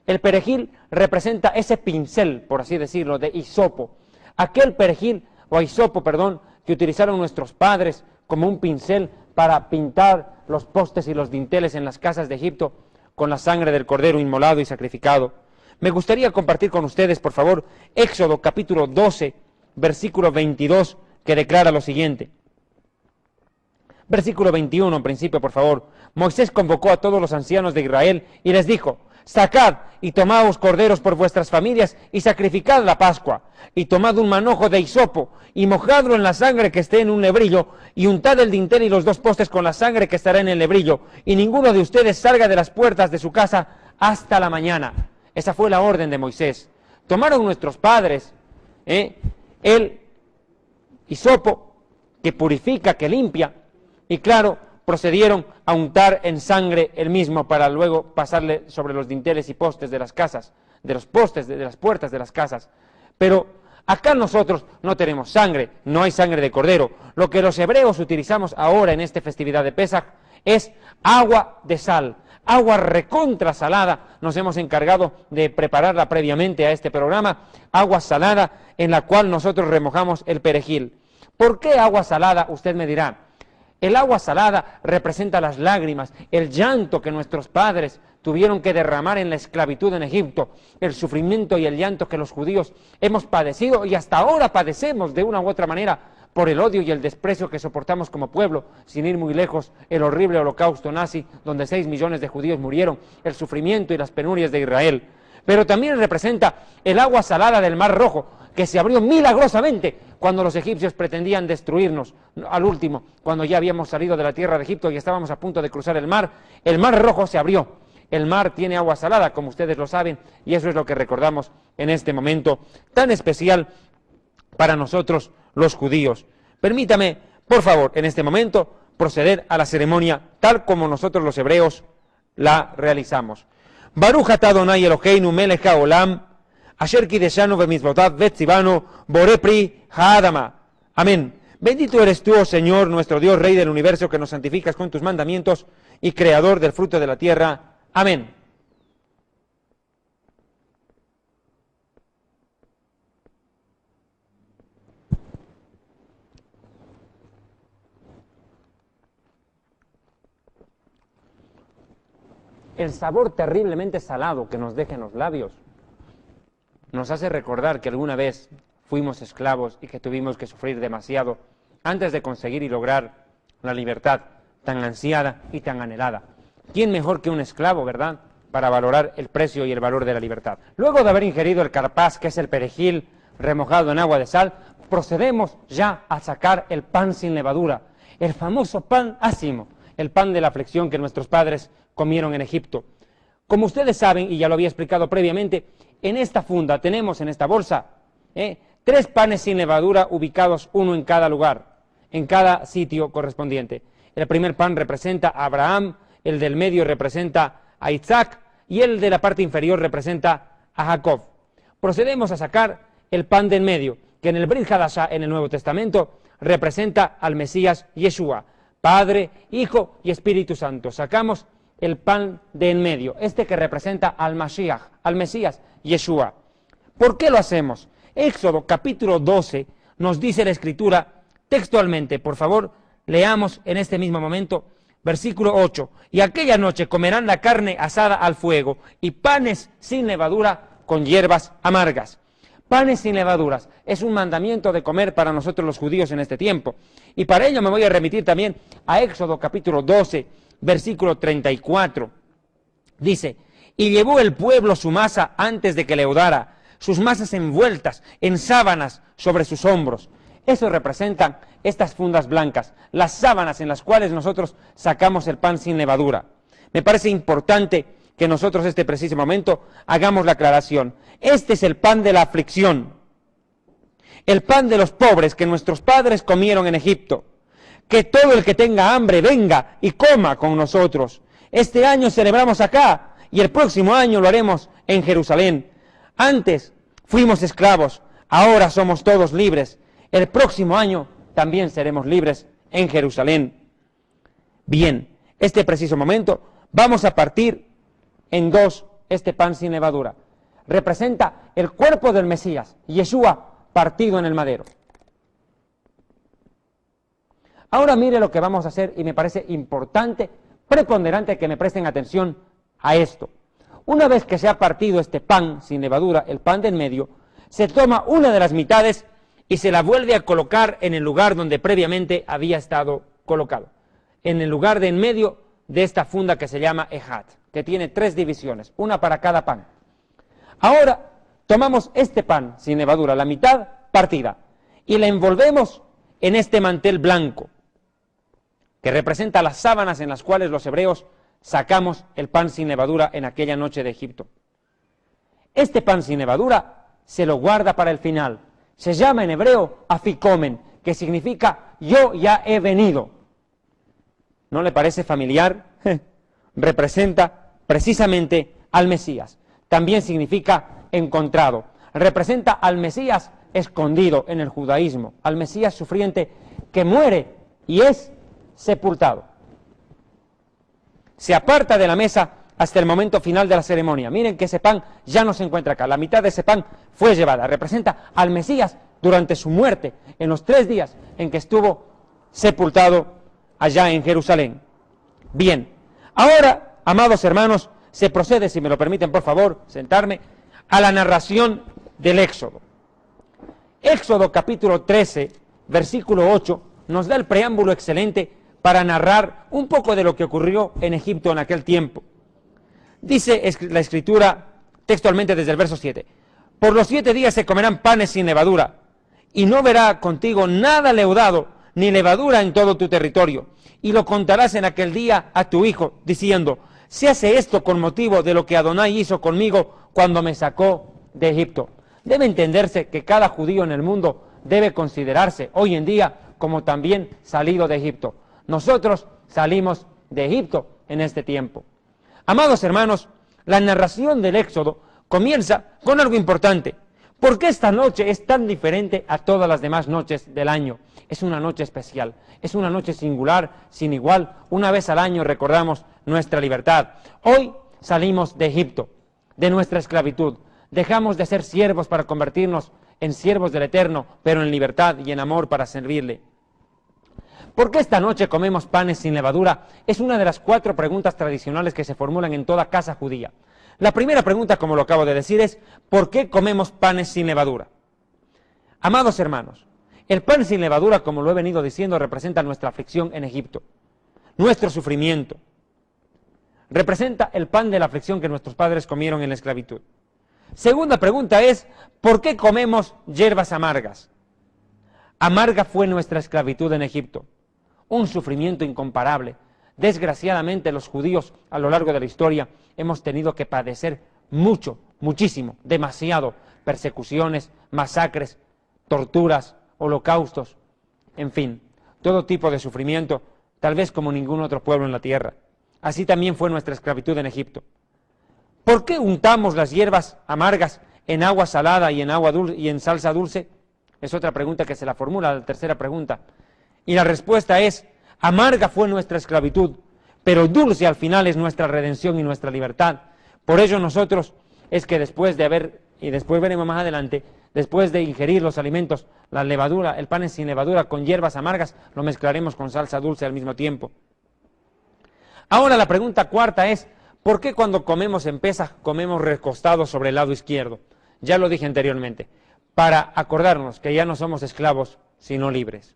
El perejil representa ese pincel, por así decirlo, de hisopo. Aquel perejil, o hisopo, perdón, que utilizaron nuestros padres como un pincel para pintar los postes y los dinteles en las casas de Egipto. con la sangre del cordero inmolado y sacrificado. Me gustaría compartir con ustedes, por favor, Éxodo capítulo 12, versículo 22, que declara lo siguiente. Versículo 21, en principio, por favor. Moisés convocó a todos los ancianos de Israel y les dijo: sacad y tomaos corderos por vuestras familias y sacrificad la Pascua, y tomad un manojo de hisopo y mojadlo en la sangre que esté en un lebrillo, y untad el dintel y los dos postes con la sangre que estará en el lebrillo, y ninguno de ustedes salga de las puertas de su casa hasta la mañana. Esa fue la orden de Moisés. Tomaron nuestros padres el hisopo, que purifica, que limpia, y claro, procedieron a untar en sangre el mismo para luego pasarle sobre los dinteles y postes de las casas, de los postes de las puertas de las casas. Pero acá nosotros no tenemos sangre, no hay sangre de cordero. Lo que los hebreos utilizamos ahora en esta festividad de Pesaj es agua de sal, agua recontra salada. Nos hemos encargado de prepararla previamente a este programa, agua salada en la cual nosotros remojamos el perejil. ¿Por qué agua salada? Usted me dirá. El agua salada representa las lágrimas, el llanto que nuestros padres tuvieron que derramar en la esclavitud en Egipto, el sufrimiento y el llanto que los judíos hemos padecido y hasta ahora padecemos de una u otra manera por el odio y el desprecio que soportamos como pueblo, sin ir muy lejos, el horrible holocausto nazi, donde 6 millones de judíos murieron, el sufrimiento y las penurias de Israel. Pero también representa el agua salada del Mar Rojo, que se abrió milagrosamente cuando los egipcios pretendían destruirnos. Al último, cuando ya habíamos salido de la tierra de Egipto y estábamos a punto de cruzar el Mar Rojo se abrió. El mar tiene agua salada, como ustedes lo saben, y eso es lo que recordamos en este momento tan especial para nosotros los judíos. Permítame, por favor, en este momento, proceder a la ceremonia tal como nosotros los hebreos la realizamos. Baruch atah Adonai Eloheinu melech haolam, asher kideshanu bemitzvotav vetzivanu boré pri ha'adama. Amén. Bendito eres tú, oh Señor, nuestro Dios, Rey del universo, que nos santificas con tus mandamientos y Creador del fruto de la tierra. Amén. El sabor terriblemente salado que nos deja en los labios nos hace recordar que alguna vez fuimos esclavos y que tuvimos que sufrir demasiado antes de conseguir y lograr la libertad tan ansiada y tan anhelada. ¿Quién mejor que un esclavo, verdad?, para valorar el precio y el valor de la libertad? Luego de haber ingerido el carpaz, que es el perejil remojado en agua de sal, procedemos ya a sacar el pan sin levadura, el famoso pan ácimo, el pan de la aflicción que nuestros padres comieron en Egipto. Como ustedes saben, y ya lo había explicado previamente, en esta funda tenemos, en esta bolsa, 3 panes sin levadura ubicados uno en cada lugar, en cada sitio correspondiente. El primer pan representa a Abraham, el del medio representa a Isaac y el de la parte inferior representa a Jacob. Procedemos a sacar el pan del medio, que en el Brit Hadashah, en el Nuevo Testamento, representa al Mesías Yeshua, Padre, Hijo y Espíritu Santo. Sacamos el pan de en medio, este que representa al Mashiach, al Mesías Yeshua. ¿Por qué lo hacemos? Éxodo capítulo 12 nos dice la Escritura textualmente, por favor, leamos en este mismo momento, versículo 8, y aquella noche comerán la carne asada al fuego y panes sin levadura con hierbas amargas. Panes sin levaduras es un mandamiento de comer para nosotros los judíos en este tiempo. Y para ello me voy a remitir también a Éxodo capítulo 12, versículo 34. Dice, y llevó el pueblo su masa antes de que leudara, sus masas envueltas en sábanas sobre sus hombros. Eso representan estas fundas blancas, las sábanas en las cuales nosotros sacamos el pan sin levadura. Me parece importante que nosotros este preciso momento hagamos la aclaración. Este es el pan de la aflicción, el pan de los pobres que nuestros padres comieron en Egipto. Que todo el que tenga hambre venga y coma con nosotros. Este año celebramos acá y el próximo año lo haremos en Jerusalén. Antes fuimos esclavos, ahora somos todos libres. El próximo año también seremos libres en Jerusalén. Bien, este preciso momento vamos a partir en dos este pan sin levadura. Representa el cuerpo del Mesías, Yeshua, partido en el madero. Ahora mire lo que vamos a hacer y me parece importante, preponderante que me presten atención a esto. Una vez que se ha partido este pan sin levadura, el pan del medio, se toma una de las mitades y se la vuelve a colocar en el lugar donde previamente había estado colocado, en el lugar de en medio de esta funda que se llama ejat, que tiene 3 divisiones, una para cada pan. Ahora tomamos este pan sin levadura, la mitad partida, y la envolvemos en este mantel blanco, que representa las sábanas en las cuales los hebreos sacamos el pan sin levadura en aquella noche de Egipto. Este pan sin levadura se lo guarda para el final. Se llama en hebreo afikomen, que significa yo ya he venido. ¿No le parece familiar? Representa precisamente al Mesías. También significa encontrado. Representa al Mesías escondido en el judaísmo, al Mesías sufriente que muere y es sepultado. Se aparta de la mesa hasta el momento final de la ceremonia. Miren que ese pan ya no se encuentra acá. La mitad de ese pan fue llevada. Representa al Mesías durante su muerte, en los 3 días en que estuvo sepultado allá en Jerusalén. Bien, ahora, amados hermanos, se procede, si me lo permiten por favor, sentarme, a la narración del Éxodo. Éxodo capítulo 13, versículo 8, nos da el preámbulo excelente para narrar un poco de lo que ocurrió en Egipto en aquel tiempo. Dice la Escritura textualmente desde el verso 7, por los 7 días se comerán panes sin levadura, y no verá contigo nada leudado, ni levadura en todo tu territorio, y lo contarás en aquel día a tu hijo, diciendo, se hace esto con motivo de lo que Adonai hizo conmigo cuando me sacó de Egipto. Debe entenderse que cada judío en el mundo debe considerarse hoy en día como también salido de Egipto. Nosotros salimos de Egipto en este tiempo. Amados hermanos, la narración del Éxodo comienza con algo importante. ¿Por qué esta noche es tan diferente a todas las demás noches del año? Es una noche especial, es una noche singular, sin igual. Una vez al año recordamos nuestra libertad. Hoy salimos de Egipto, de nuestra esclavitud. Dejamos de ser siervos para convertirnos en siervos del Eterno, pero en libertad y en amor para servirle. ¿Por qué esta noche comemos panes sin levadura? Es una de las 4 preguntas tradicionales que se formulan en toda casa judía. La primera pregunta, como lo acabo de decir, es ¿por qué comemos panes sin levadura? Amados hermanos, el pan sin levadura, como lo he venido diciendo, representa nuestra aflicción en Egipto, nuestro sufrimiento. Representa el pan de la aflicción que nuestros padres comieron en la esclavitud. Segunda pregunta es ¿por qué comemos hierbas amargas? Amarga fue nuestra esclavitud en Egipto, un sufrimiento incomparable. Desgraciadamente los judíos a lo largo de la historia hemos tenido que padecer mucho, muchísimo, demasiado, persecuciones, masacres, torturas, holocaustos, en fin, todo tipo de sufrimiento, tal vez como ningún otro pueblo en la tierra. Así también fue nuestra esclavitud en Egipto. ¿Por qué untamos las hierbas amargas en agua salada y en agua dulce y en salsa dulce? Es otra pregunta que se la formula, la tercera pregunta. Y la respuesta es, amarga fue nuestra esclavitud, pero dulce al final es nuestra redención y nuestra libertad. Por ello nosotros es que después de haber, y después veremos más adelante, después de ingerir los alimentos, la levadura, el pan sin levadura con hierbas amargas, lo mezclaremos con salsa dulce al mismo tiempo. Ahora la pregunta cuarta es, ¿por qué cuando comemos en Pesaj comemos recostados sobre el lado izquierdo? Ya lo dije anteriormente, para acordarnos que ya no somos esclavos, sino libres.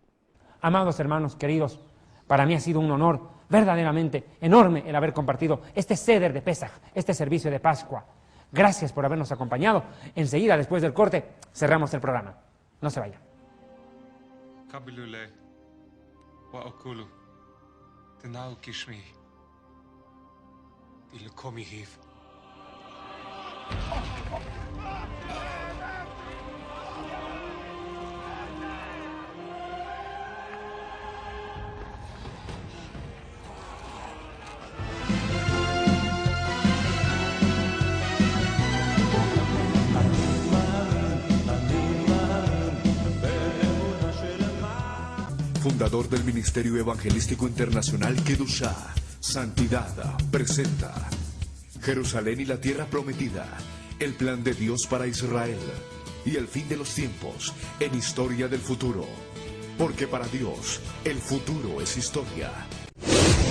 Amados hermanos queridos, para mí ha sido un honor verdaderamente enorme el haber compartido este Seder de Pesaj, este servicio de Pascua. Gracias por habernos acompañado. Enseguida, después del corte, cerramos el programa. No se vayan. Fundador del Ministerio Evangelístico Internacional Kedushá, Santidad, presenta Jerusalén y la Tierra Prometida, el plan de Dios para Israel y el fin de los tiempos en Historia del Futuro. Porque para Dios, el futuro es historia.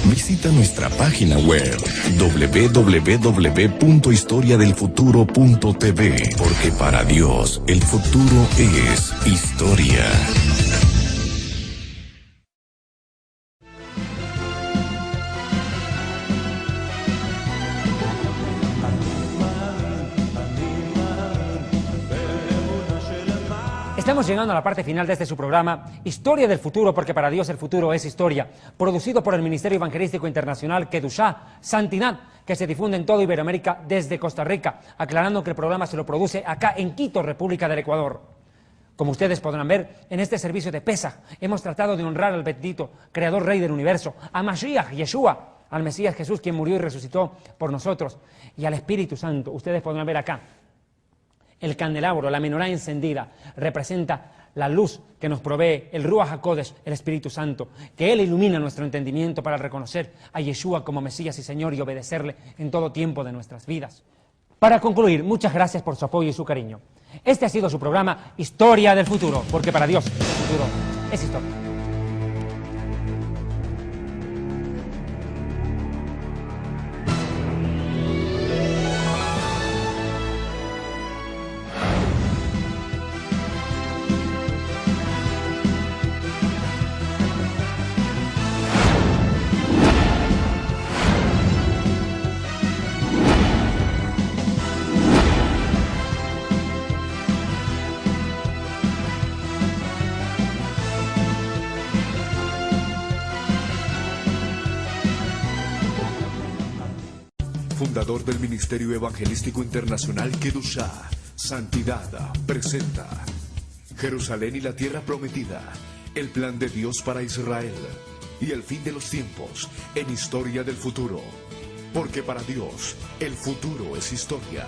Visita nuestra página web www.historiadelfuturo.tv, porque para Dios el futuro es historia. Estamos llegando a la parte final de este su programa, Historia del Futuro, porque para Dios el futuro es historia, producido por el Ministerio Evangelístico Internacional Kedushá, Santidad, que se difunde en toda Iberoamérica desde Costa Rica, aclarando que el programa se lo produce acá en Quito, República del Ecuador. Como ustedes podrán ver, en este servicio de Pesaj hemos tratado de honrar al bendito Creador Rey del Universo, a Mashiach, Yeshua, al Mesías Jesús, quien murió y resucitó por nosotros, y al Espíritu Santo. Ustedes podrán ver acá. El candelabro, la menorá encendida, representa la luz que nos provee el Ruach HaKodesh, el Espíritu Santo, que Él ilumina nuestro entendimiento para reconocer a Yeshua como Mesías y Señor y obedecerle en todo tiempo de nuestras vidas. Para concluir, muchas gracias por su apoyo y su cariño. Este ha sido su programa Historia del Futuro, porque para Dios el futuro es historia. Fundador del Ministerio Evangelístico Internacional Kedushá, Santidad, presenta Jerusalén y la Tierra Prometida, el plan de Dios para Israel y el fin de los tiempos en Historia del Futuro, porque para Dios el futuro es historia.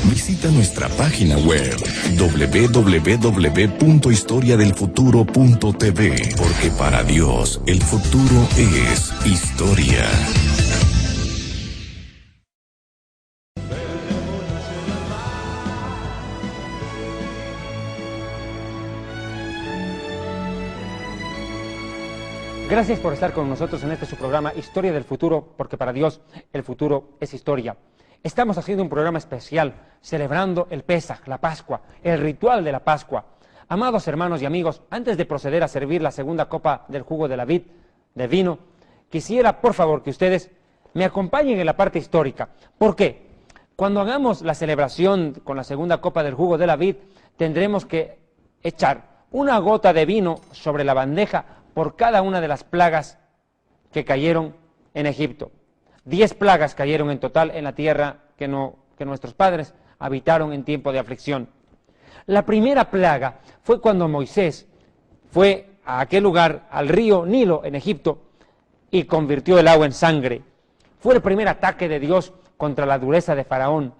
Visita nuestra página web www.historiadelfuturo.tv, porque para Dios el futuro es historia. Gracias por estar con nosotros en este su programa Historia del Futuro, porque para Dios el futuro es historia. Estamos haciendo un programa especial celebrando el Pesaj, la Pascua, el ritual de la Pascua. Amados hermanos y amigos, antes de proceder a servir la segunda copa del jugo de la vid, de vino, quisiera por favor que ustedes me acompañen en la parte histórica. ¿Por qué? Cuando hagamos la celebración con la segunda copa del jugo de la vid, tendremos que echar una gota de vino sobre la bandeja por cada una de las plagas que cayeron en Egipto. 10 plagas cayeron en total en la tierra que nuestros padres habitaron en tiempo de aflicción. La primera plaga fue cuando Moisés fue a aquel lugar, al río Nilo en Egipto, y convirtió el agua en sangre. Fue el primer ataque de Dios contra la dureza de Faraón.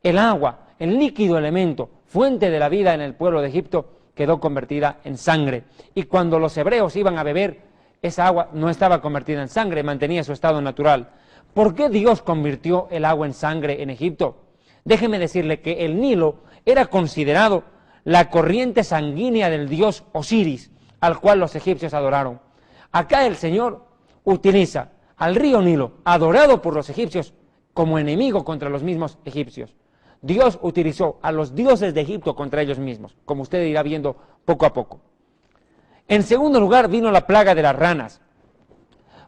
El agua, el líquido elemento, fuente de la vida en el pueblo de Egipto, quedó convertida en sangre. Y cuando los hebreos iban a beber, esa agua no estaba convertida en sangre, mantenía su estado natural. ¿Por qué Dios convirtió el agua en sangre en Egipto? Déjeme decirle que el Nilo era considerado la corriente sanguínea del dios Osiris, al cual los egipcios adoraron. Acá el Señor utiliza al río Nilo, adorado por los egipcios, como enemigo contra los mismos egipcios. Dios utilizó a los dioses de Egipto contra ellos mismos, como usted irá viendo poco a poco. En segundo lugar vino la plaga de las ranas.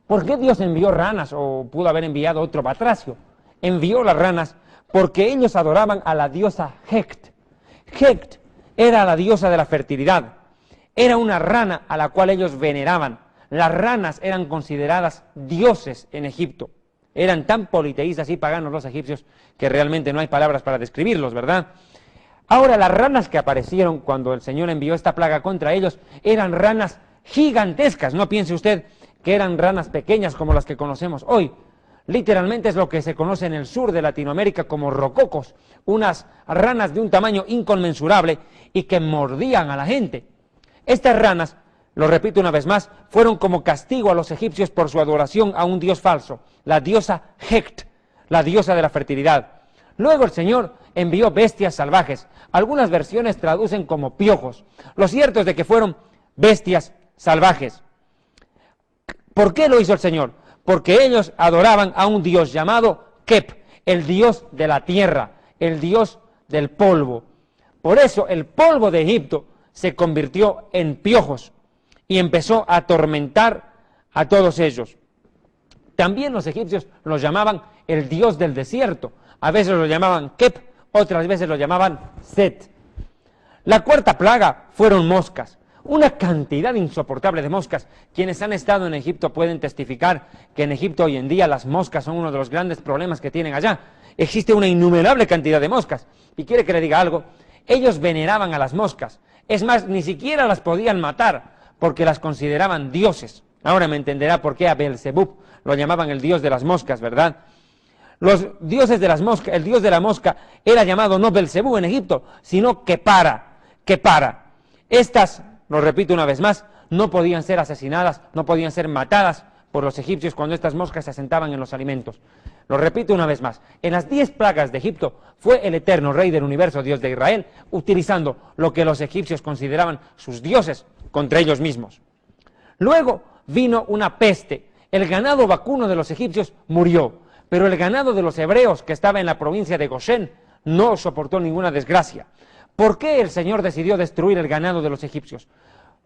¿Por qué Dios envió ranas o pudo haber enviado otro batracio? Envió las ranas porque ellos adoraban a la diosa Hecht. Hecht era la diosa de la fertilidad. Era una rana a la cual ellos veneraban. Las ranas eran consideradas dioses en Egipto. Eran tan politeístas y paganos los egipcios que realmente no hay palabras para describirlos, ¿verdad? Ahora, las ranas que aparecieron cuando el Señor envió esta plaga contra ellos eran ranas gigantescas. No piense usted que eran ranas pequeñas como las que conocemos hoy. Literalmente es lo que se conoce en el sur de Latinoamérica como rococos, unas ranas de un tamaño inconmensurable y que mordían a la gente. Estas ranas, lo repito una vez más, fueron como castigo a los egipcios por su adoración a un dios falso, la diosa Hecht, la diosa de la fertilidad. Luego el Señor envió bestias salvajes. Algunas versiones traducen como piojos. Lo cierto es de que fueron bestias salvajes. ¿Por qué lo hizo el Señor? Porque ellos adoraban a un Dios llamado Kep, el Dios de la tierra, el Dios del polvo. Por eso el polvo de Egipto se convirtió en piojos y empezó a atormentar a todos ellos. También los egipcios los llamaban el Dios del desierto. A veces lo llamaban Kep, otras veces lo llamaban Set. La cuarta plaga fueron moscas. Una cantidad insoportable de moscas. Quienes han estado en Egipto pueden testificar que en Egipto hoy en día las moscas son uno de los grandes problemas que tienen allá. Existe una innumerable cantidad de moscas. Y quiere que le diga algo, ellos veneraban a las moscas. Es más, ni siquiera las podían matar porque las consideraban dioses. Ahora me entenderá por qué a Beelzebub lo llamaban el dios de las moscas, ¿verdad? Los dioses de las moscas, el dios de la mosca era llamado no Beelzebub en Egipto, sino Kepara. Estas, lo repito una vez más, no podían ser asesinadas, no podían ser matadas por los egipcios cuando estas moscas se asentaban en los alimentos. Lo repito una vez más, en las 10 plagas de Egipto fue el eterno Rey del universo, Dios de Israel, utilizando lo que los egipcios consideraban sus dioses contra ellos mismos. Luego vino una peste, el ganado vacuno de los egipcios murió, pero el ganado de los hebreos que estaba en la provincia de Gosén no soportó ninguna desgracia. ¿Por qué el Señor decidió destruir el ganado de los egipcios?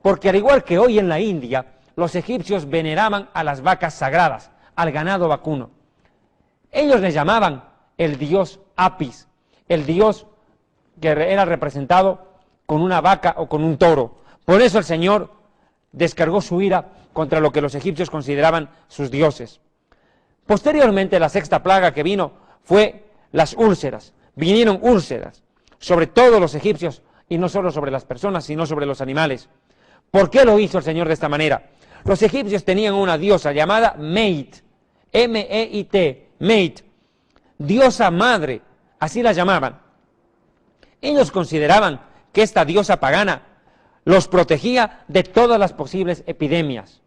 Porque al igual que hoy en la India, los egipcios veneraban a las vacas sagradas, al ganado vacuno. Ellos le llamaban el dios Apis, el dios que era representado con una vaca o con un toro. Por eso el Señor descargó su ira contra lo que los egipcios consideraban sus dioses. Posteriormente, la sexta plaga que vino fue las úlceras. Vinieron úlceras sobre todos los egipcios, y no solo sobre las personas, sino sobre los animales. ¿Por qué lo hizo el Señor de esta manera? Los egipcios tenían una diosa llamada Meit, M-E-I-T, Meit, diosa madre, así la llamaban. Ellos consideraban que esta diosa pagana los protegía de todas las posibles epidemias.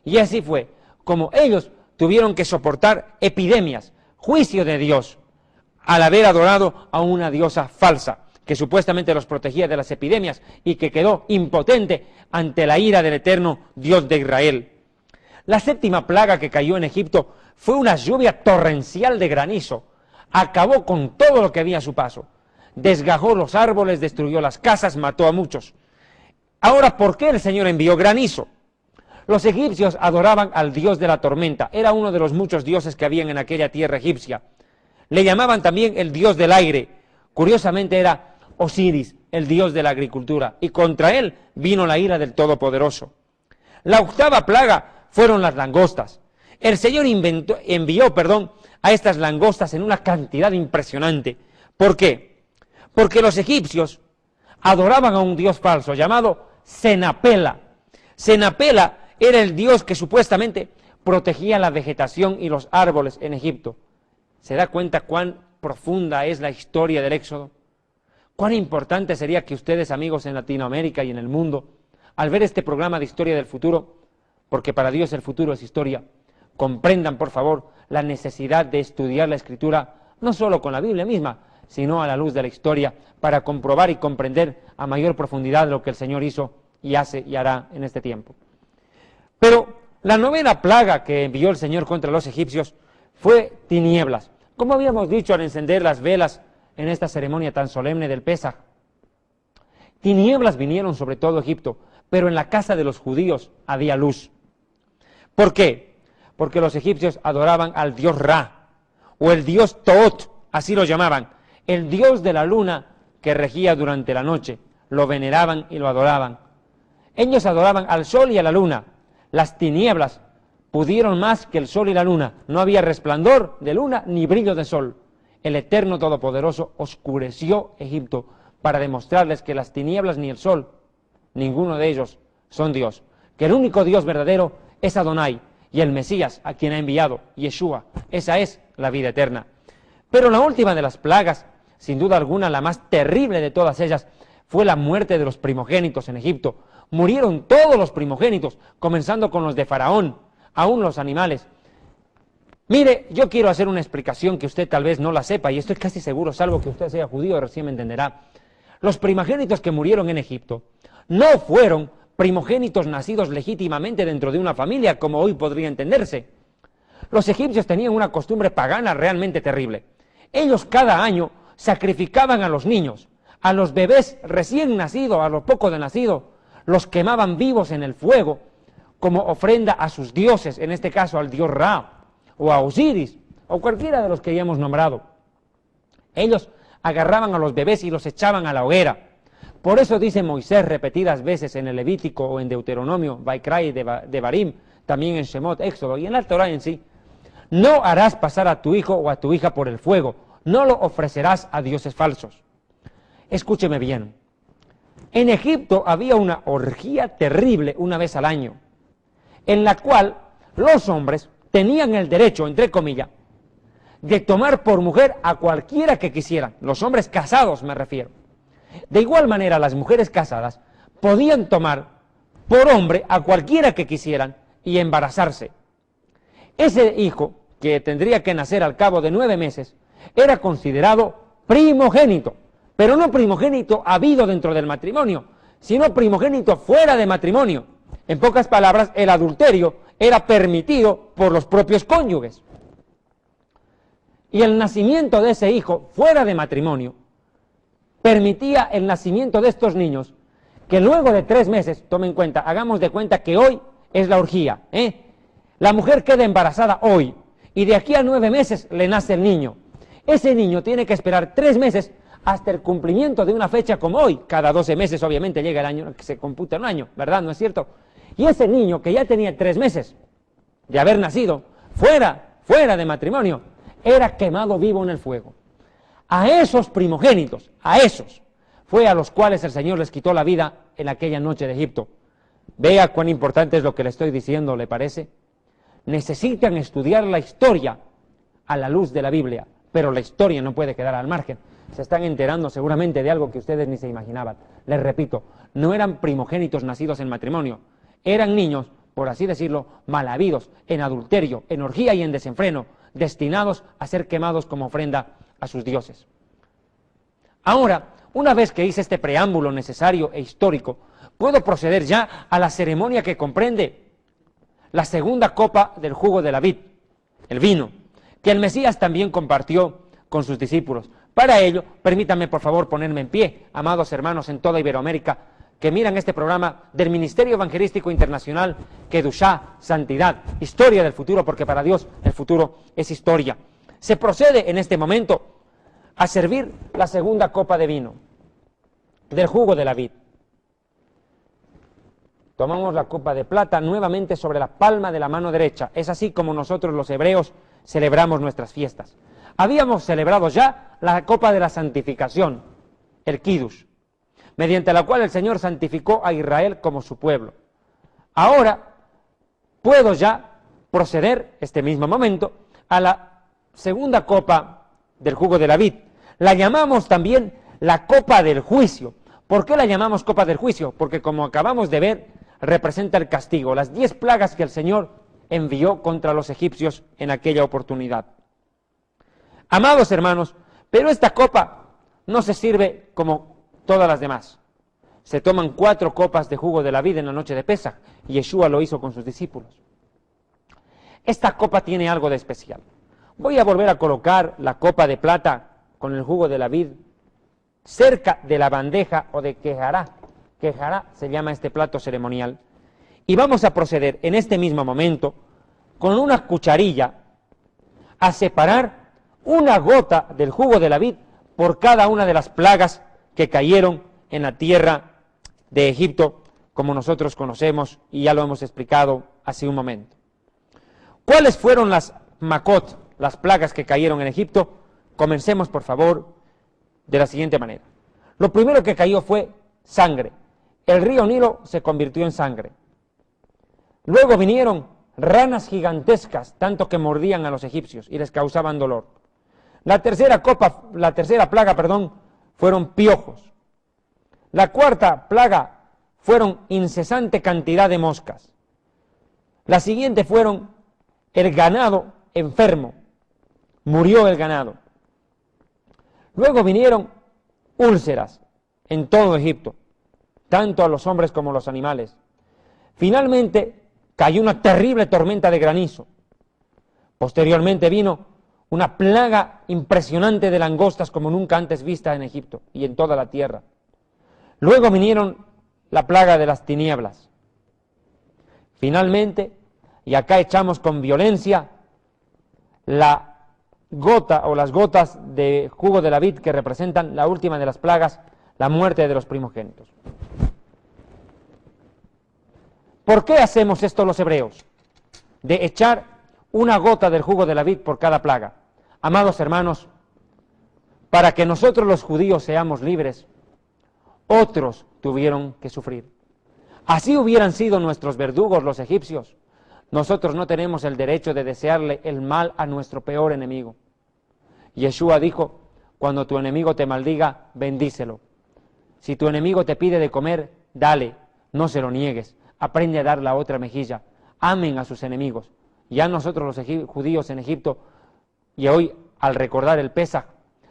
Y así fue como ellos tuvieron que soportar epidemias, juicio de Dios, al haber adorado a una diosa falsa, que supuestamente los protegía de las epidemias y que quedó impotente ante la ira del eterno Dios de Israel. La séptima plaga que cayó en Egipto fue una lluvia torrencial de granizo. Acabó con todo lo que había a su paso. Desgajó los árboles, destruyó las casas, mató a muchos. Ahora, ¿por qué el Señor envió granizo? Los egipcios adoraban al dios de la tormenta. Era uno de los muchos dioses que habían en aquella tierra egipcia. Le llamaban también el dios del aire. Curiosamente era Osiris, el dios de la agricultura, y contra él vino la ira del Todopoderoso. La octava plaga fueron las langostas. El Señor envió a estas langostas en una cantidad impresionante. ¿Por qué? Porque los egipcios adoraban a un dios falso llamado Senapela. Senapela era el dios que supuestamente protegía la vegetación y los árboles en Egipto. ¿Se da cuenta cuán profunda es la historia del Éxodo? Cuán importante sería que ustedes, amigos en Latinoamérica y en el mundo, al ver este programa de Historia del Futuro, porque para Dios el futuro es historia, comprendan, por favor, la necesidad de estudiar la Escritura, no solo con la Biblia misma, sino a la luz de la historia, para comprobar y comprender a mayor profundidad lo que el Señor hizo y hace y hará en este tiempo. Pero la novena plaga que envió el Señor contra los egipcios fue tinieblas. Como habíamos dicho al encender las velas en esta ceremonia tan solemne del Pesaj, tinieblas vinieron sobre todo Egipto, pero en la casa de los judíos había luz. ¿Por qué? Porque los egipcios adoraban al dios Ra, o el dios Toot, así lo llamaban, el dios de la luna que regía durante la noche. Lo veneraban y lo adoraban. Ellos adoraban al sol y a la luna. Las tinieblas pudieron más que el sol y la luna. No había resplandor de luna ni brillo de sol. El Eterno Todopoderoso oscureció Egipto para demostrarles que las tinieblas ni el sol, ninguno de ellos son Dios. Que el único Dios verdadero es Adonai y el Mesías a quien ha enviado, Yeshua. Esa es la vida eterna. Pero la última de las plagas, sin duda alguna la más terrible de todas ellas, fue la muerte de los primogénitos en Egipto. Murieron todos los primogénitos, comenzando con los de Faraón, aún los animales. Mire, yo quiero hacer una explicación que usted tal vez no la sepa, y estoy casi seguro, salvo que usted sea judío, recién me entenderá. Los primogénitos que murieron en Egipto no fueron primogénitos nacidos legítimamente dentro de una familia, como hoy podría entenderse. Los egipcios tenían una costumbre pagana realmente terrible. Ellos cada año sacrificaban a los niños, a los bebés recién nacidos, a los poco de nacido, los quemaban vivos en el fuego como ofrenda a sus dioses, en este caso al dios Ra, o a Osiris, o cualquiera de los que ya hemos nombrado. Ellos agarraban a los bebés y los echaban a la hoguera. Por eso dice Moisés repetidas veces en el Levítico o en Deuteronomio, Vaikra y Devarim, también en Shemot, Éxodo y en la Torah en sí: no harás pasar a tu hijo o a tu hija por el fuego, no lo ofrecerás a dioses falsos. Escúcheme bien, en Egipto había una orgía terrible una vez al año, en la cual los hombres tenían el derecho, entre comillas, de tomar por mujer a cualquiera que quisieran, los hombres casados me refiero. De igual manera, las mujeres casadas podían tomar por hombre a cualquiera que quisieran y embarazarse. Ese hijo, que tendría que nacer al cabo de 9 meses, era considerado primogénito, pero no primogénito habido dentro del matrimonio, sino primogénito fuera de matrimonio. En pocas palabras, el adulterio era permitido por los propios cónyuges. Y el nacimiento de ese hijo fuera de matrimonio permitía el nacimiento de estos niños, que luego de 3 meses, tomen cuenta, hagamos de cuenta que hoy es la orgía, la mujer queda embarazada hoy, y de aquí a 9 meses le nace el niño. Ese niño tiene que esperar 3 meses hasta el cumplimiento de una fecha como hoy. Cada 12 meses obviamente llega el año, que se computa un año, ¿verdad? ¿No es cierto? Y ese niño que ya tenía 3 meses de haber nacido fuera de matrimonio, era quemado vivo en el fuego. A esos primogénitos, a esos, fue a los cuales el Señor les quitó la vida en aquella noche de Egipto. Vea cuán importante es lo que le estoy diciendo, ¿le parece? Necesitan estudiar la historia a la luz de la Biblia, pero la historia no puede quedar al margen. Se están enterando seguramente de algo que ustedes ni se imaginaban. Les repito, no eran primogénitos nacidos en matrimonio, eran niños, por así decirlo, mal habidos, en adulterio, en orgía y en desenfreno, destinados a ser quemados como ofrenda a sus dioses. Ahora, una vez que hice este preámbulo necesario e histórico, puedo proceder ya a la ceremonia que comprende la segunda copa del jugo de la vid, el vino, que el Mesías también compartió con sus discípulos. Para ello, permítanme por favor ponerme en pie, amados hermanos en toda Iberoamérica, que miran este programa del Ministerio Evangelístico Internacional, Kedushá, Santidad, Historia del Futuro, porque para Dios el futuro es historia. Se procede en este momento a servir la segunda copa de vino, del jugo de la vid. Tomamos la copa de plata nuevamente sobre la palma de la mano derecha. Es así como nosotros los hebreos celebramos nuestras fiestas. Habíamos celebrado ya la copa de la santificación, el Kiddush, mediante la cual el Señor santificó a Israel como su pueblo. Ahora puedo ya proceder, este mismo momento, a la segunda copa del jugo de la vid. La llamamos también la copa del juicio. ¿Por qué la llamamos copa del juicio? Porque, como acabamos de ver, representa el castigo, las 10 plagas que el Señor envió contra los egipcios en aquella oportunidad. Amados hermanos, pero esta copa no se sirve como todas las demás. Se toman 4 copas de jugo de la vid en la noche de Pesaj, y Yeshua lo hizo con sus discípulos. Esta copa tiene algo de especial. Voy a volver a colocar la copa de plata con el jugo de la vid cerca de la bandeja o de quejará. Quejará se llama este plato ceremonial. Y vamos a proceder en este mismo momento con una cucharilla a separar una gota del jugo de la vid por cada una de las plagas que cayeron en la tierra de Egipto, como nosotros conocemos y ya lo hemos explicado hace un momento. ¿Cuáles fueron las makot, las plagas que cayeron en Egipto? Comencemos, por favor, de la siguiente manera. Lo primero que cayó fue sangre. El río Nilo se convirtió en sangre. Luego vinieron ranas gigantescas, tanto que mordían a los egipcios y les causaban dolor. La tercera plaga, fueron piojos. La cuarta plaga fueron incesante cantidad de moscas. La siguiente fueron el ganado enfermo. Murió el ganado. Luego vinieron úlceras en todo Egipto, tanto a los hombres como a los animales. Finalmente cayó una terrible tormenta de granizo. Posteriormente vino una plaga impresionante de langostas como nunca antes vista en Egipto y en toda la tierra. Luego vinieron la plaga de las tinieblas. Finalmente, y acá echamos con violencia, la gota o las gotas de jugo de la vid que representan la última de las plagas, la muerte de los primogénitos. ¿Por qué hacemos esto los hebreos? De echar una gota del jugo de la vid por cada plaga. Amados hermanos, para que nosotros los judíos seamos libres, otros tuvieron que sufrir. Así hubieran sido nuestros verdugos los egipcios. Nosotros no tenemos el derecho de desearle el mal a nuestro peor enemigo. Yeshua dijo, cuando tu enemigo te maldiga, bendícelo. Si tu enemigo te pide de comer, dale, no se lo niegues. Aprende a dar la otra mejilla. Amen a sus enemigos. Ya nosotros los judíos en Egipto, y hoy al recordar el Pesaj,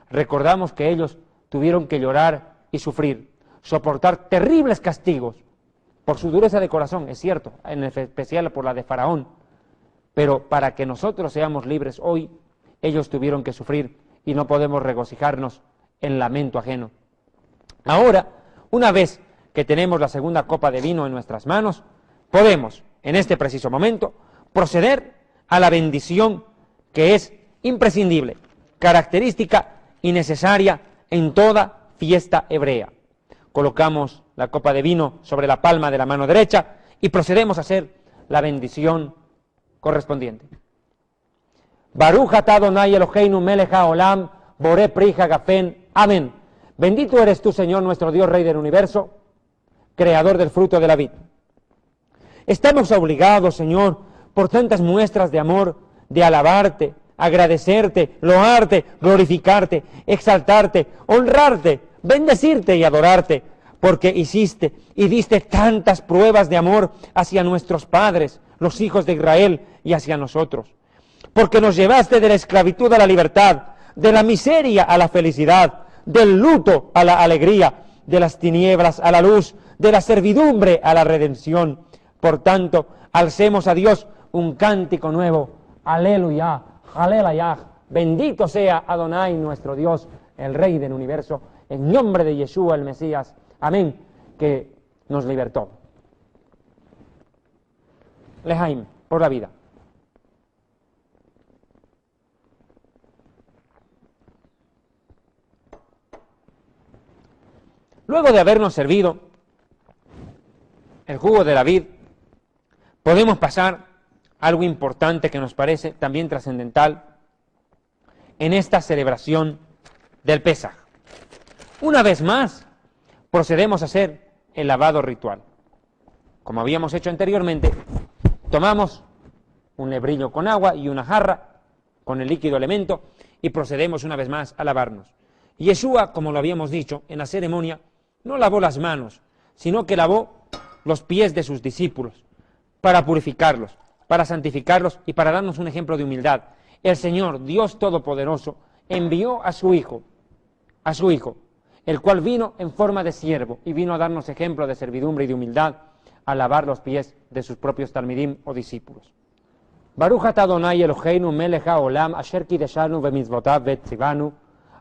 recordamos que ellos tuvieron que llorar y sufrir, soportar terribles castigos por su dureza de corazón, es cierto, en especial por la de Faraón, pero para que nosotros seamos libres hoy, ellos tuvieron que sufrir y no podemos regocijarnos en lamento ajeno. Ahora, una vez que tenemos la segunda copa de vino en nuestras manos, podemos, en este preciso momento, proceder a la bendición que es imprescindible, característica y necesaria en toda fiesta hebrea. Colocamos la copa de vino sobre la palma de la mano derecha y procedemos a hacer la bendición correspondiente. Baruch atah Adonai Eloheinu melech haolam boré pri hagafen. Amén. Bendito eres tú, Señor, nuestro Dios, Rey del universo, creador del fruto de la vid. Estamos obligados, Señor, por tantas muestras de amor, de alabarte, agradecerte, loarte, glorificarte, exaltarte, honrarte, bendecirte y adorarte, porque hiciste y diste tantas pruebas de amor hacia nuestros padres, los hijos de Israel, y hacia nosotros. Porque nos llevaste de la esclavitud a la libertad, de la miseria a la felicidad, del luto a la alegría, de las tinieblas a la luz, de la servidumbre a la redención. Por tanto, alcemos a Dios un cántico nuevo. Aleluya, aleluya. Bendito sea Adonai, nuestro Dios, el Rey del universo, en nombre de Yeshua el Mesías. Amén, que nos libertó. Lehaim, por la vida. Luego de habernos servido el jugo de la vid, podemos pasar a algo importante que nos parece también trascendental en esta celebración del Pesaj. Una vez más, procedemos a hacer el lavado ritual. Como habíamos hecho anteriormente, tomamos un lebrillo con agua y una jarra con el líquido elemento y procedemos una vez más a lavarnos. Yeshua, como lo habíamos dicho en la ceremonia, no lavó las manos, sino que lavó los pies de sus discípulos para purificarlos, para santificarlos y para darnos un ejemplo de humildad. El Señor, Dios Todopoderoso, envió a su Hijo, el cual vino en forma de siervo y vino a darnos ejemplo de servidumbre y de humildad a lavar los pies de sus propios talmidim o discípulos. Baruch atah Adonai Eloheinu melech haolam asher kideshanu bemitzvotav vetzivanu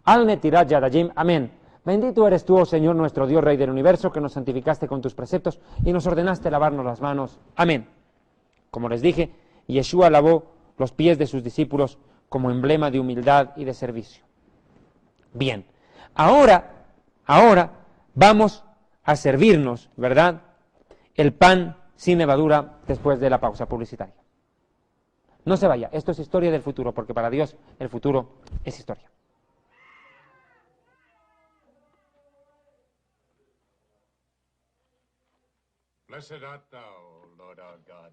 al netirat yadayim. Amén. Bendito eres tú, oh Señor, nuestro Dios, Rey del universo, que nos santificaste con tus preceptos y nos ordenaste lavarnos las manos. Amén. Como les dije, Yeshua lavó los pies de sus discípulos como emblema de humildad y de servicio. Bien, ahora vamos a servirnos, ¿verdad?, el pan sin levadura después de la pausa publicitaria. No se vaya, esto es historia del futuro, porque para Dios el futuro es historia. Blessed art thou, Lord our God,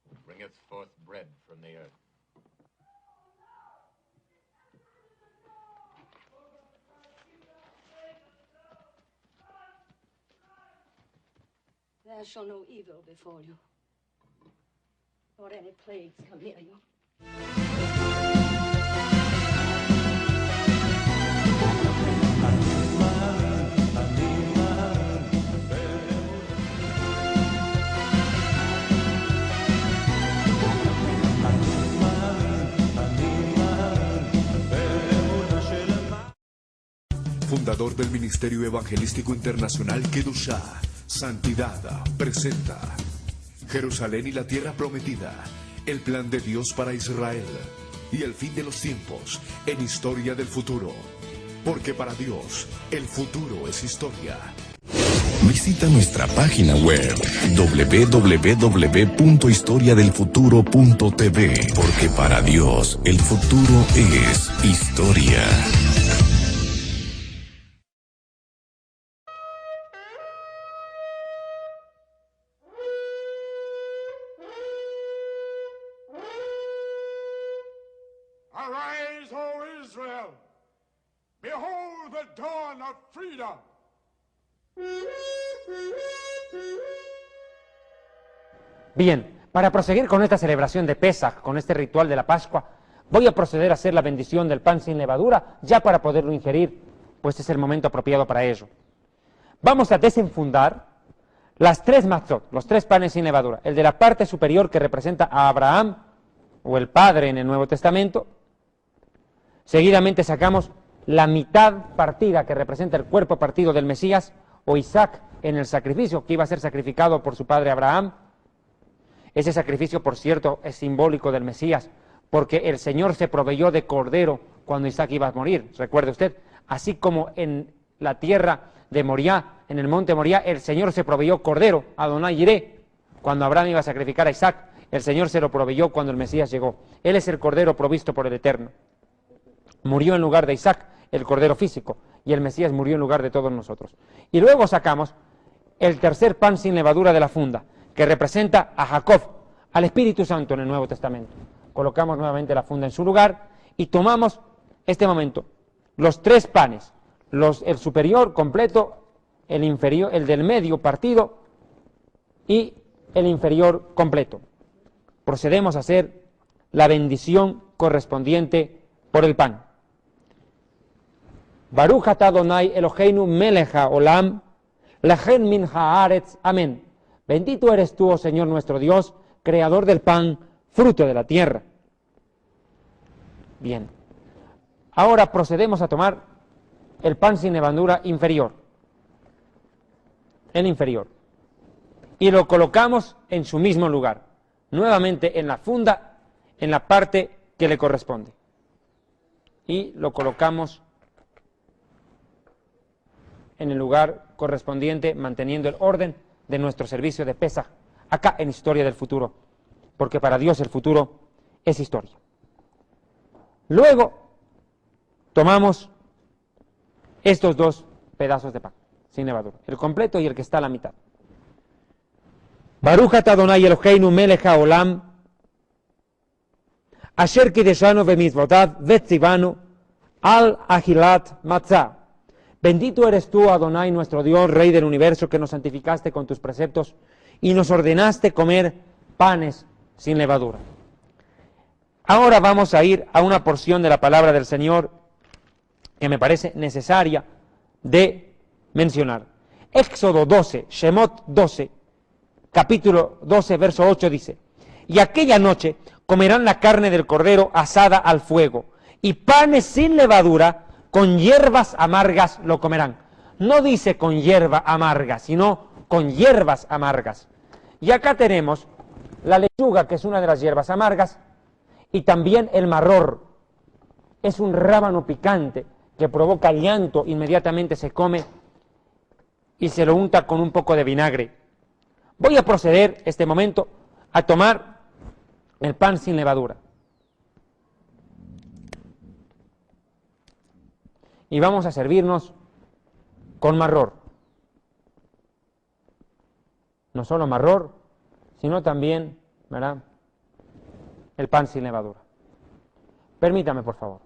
who bringeth forth bread from the earth. There shall no evil befall you, nor any plagues come near you. fundador del Ministerio Evangelístico Internacional Kedushá, Santidad, presenta Jerusalén y la Tierra Prometida, el plan de Dios para Israel y el fin de los tiempos en Historia del Futuro. Porque para Dios, el futuro es historia. Visita nuestra página web www.historiadelfuturo.tv, porque para Dios el futuro es historia. Arise, O Israel! Behold the dawn of freedom! Bien, para proseguir con esta celebración de Pesaj, con este ritual de la Pascua, voy a proceder a hacer la bendición del pan sin levadura, ya para poderlo ingerir, pues es el momento apropiado para ello. Vamos a desenfundar las tres matzot, los tres panes sin levadura, el de la parte superior que representa a Abraham, o el Padre en el Nuevo Testamento. Seguidamente sacamos la mitad partida que representa el cuerpo partido del Mesías, o Isaac en el sacrificio que iba a ser sacrificado por su padre Abraham. Ese sacrificio, por cierto, es simbólico del Mesías, porque el Señor se proveyó de cordero cuando Isaac iba a morir, recuerde usted, así como en la tierra de Moriah, en el monte Moriah, el Señor se proveyó cordero, Adonai Yireh, cuando Abraham iba a sacrificar a Isaac, el Señor se lo proveyó cuando el Mesías llegó. Él es el cordero provisto por el Eterno. Murió en lugar de Isaac, el cordero físico, y el Mesías murió en lugar de todos nosotros. Y luego sacamos el tercer pan sin levadura de la funda, que representa a Jacob, al Espíritu Santo en el Nuevo Testamento. Colocamos nuevamente la funda en su lugar y tomamos este momento, los tres panes, el superior completo, el inferior, el del medio partido y el inferior completo. Procedemos a hacer la bendición correspondiente por el pan. Baruch atah Adonai Eloheinu melech haolam, lechen min haaretz, amén. Bendito eres tú, oh Señor nuestro Dios, creador del pan, fruto de la tierra. Bien. Ahora procedemos a tomar el pan sin levadura inferior. El inferior. Y lo colocamos en su mismo lugar. Nuevamente en la funda, en la parte que le corresponde. Y lo colocamos en el lugar correspondiente, manteniendo el orden de nuestro servicio de Pesaj, acá en Historia del Futuro, porque para Dios el futuro es historia. Luego, tomamos estos dos pedazos de pan, sin levadura, el completo y el que está a la mitad. Baruch atah Adonai Eloheinu melech haolam, asher kideshanu bemitzvotav vetzivanu al achilat matzah. Bendito eres tú, Adonai, nuestro Dios, Rey del universo, que nos santificaste con tus preceptos y nos ordenaste comer panes sin levadura. Ahora vamos a ir a una porción de la palabra del Señor que me parece necesaria de mencionar. Éxodo 12, Shemot 12, capítulo 12, verso 8 dice: y aquella noche comerán la carne del cordero asada al fuego, y panes sin levadura, con hierbas amargas lo comerán. No dice con hierba amarga, sino con hierbas amargas. Y acá tenemos la lechuga, que es una de las hierbas amargas, y también el marror. Es un rábano picante que provoca llanto, inmediatamente se come y se lo unta con un poco de vinagre. Voy a proceder este momento a tomar el pan sin levadura. Y vamos a servirnos con marror. No solo marror, sino también, ¿verdad?, el pan sin levadura. Permítame, por favor.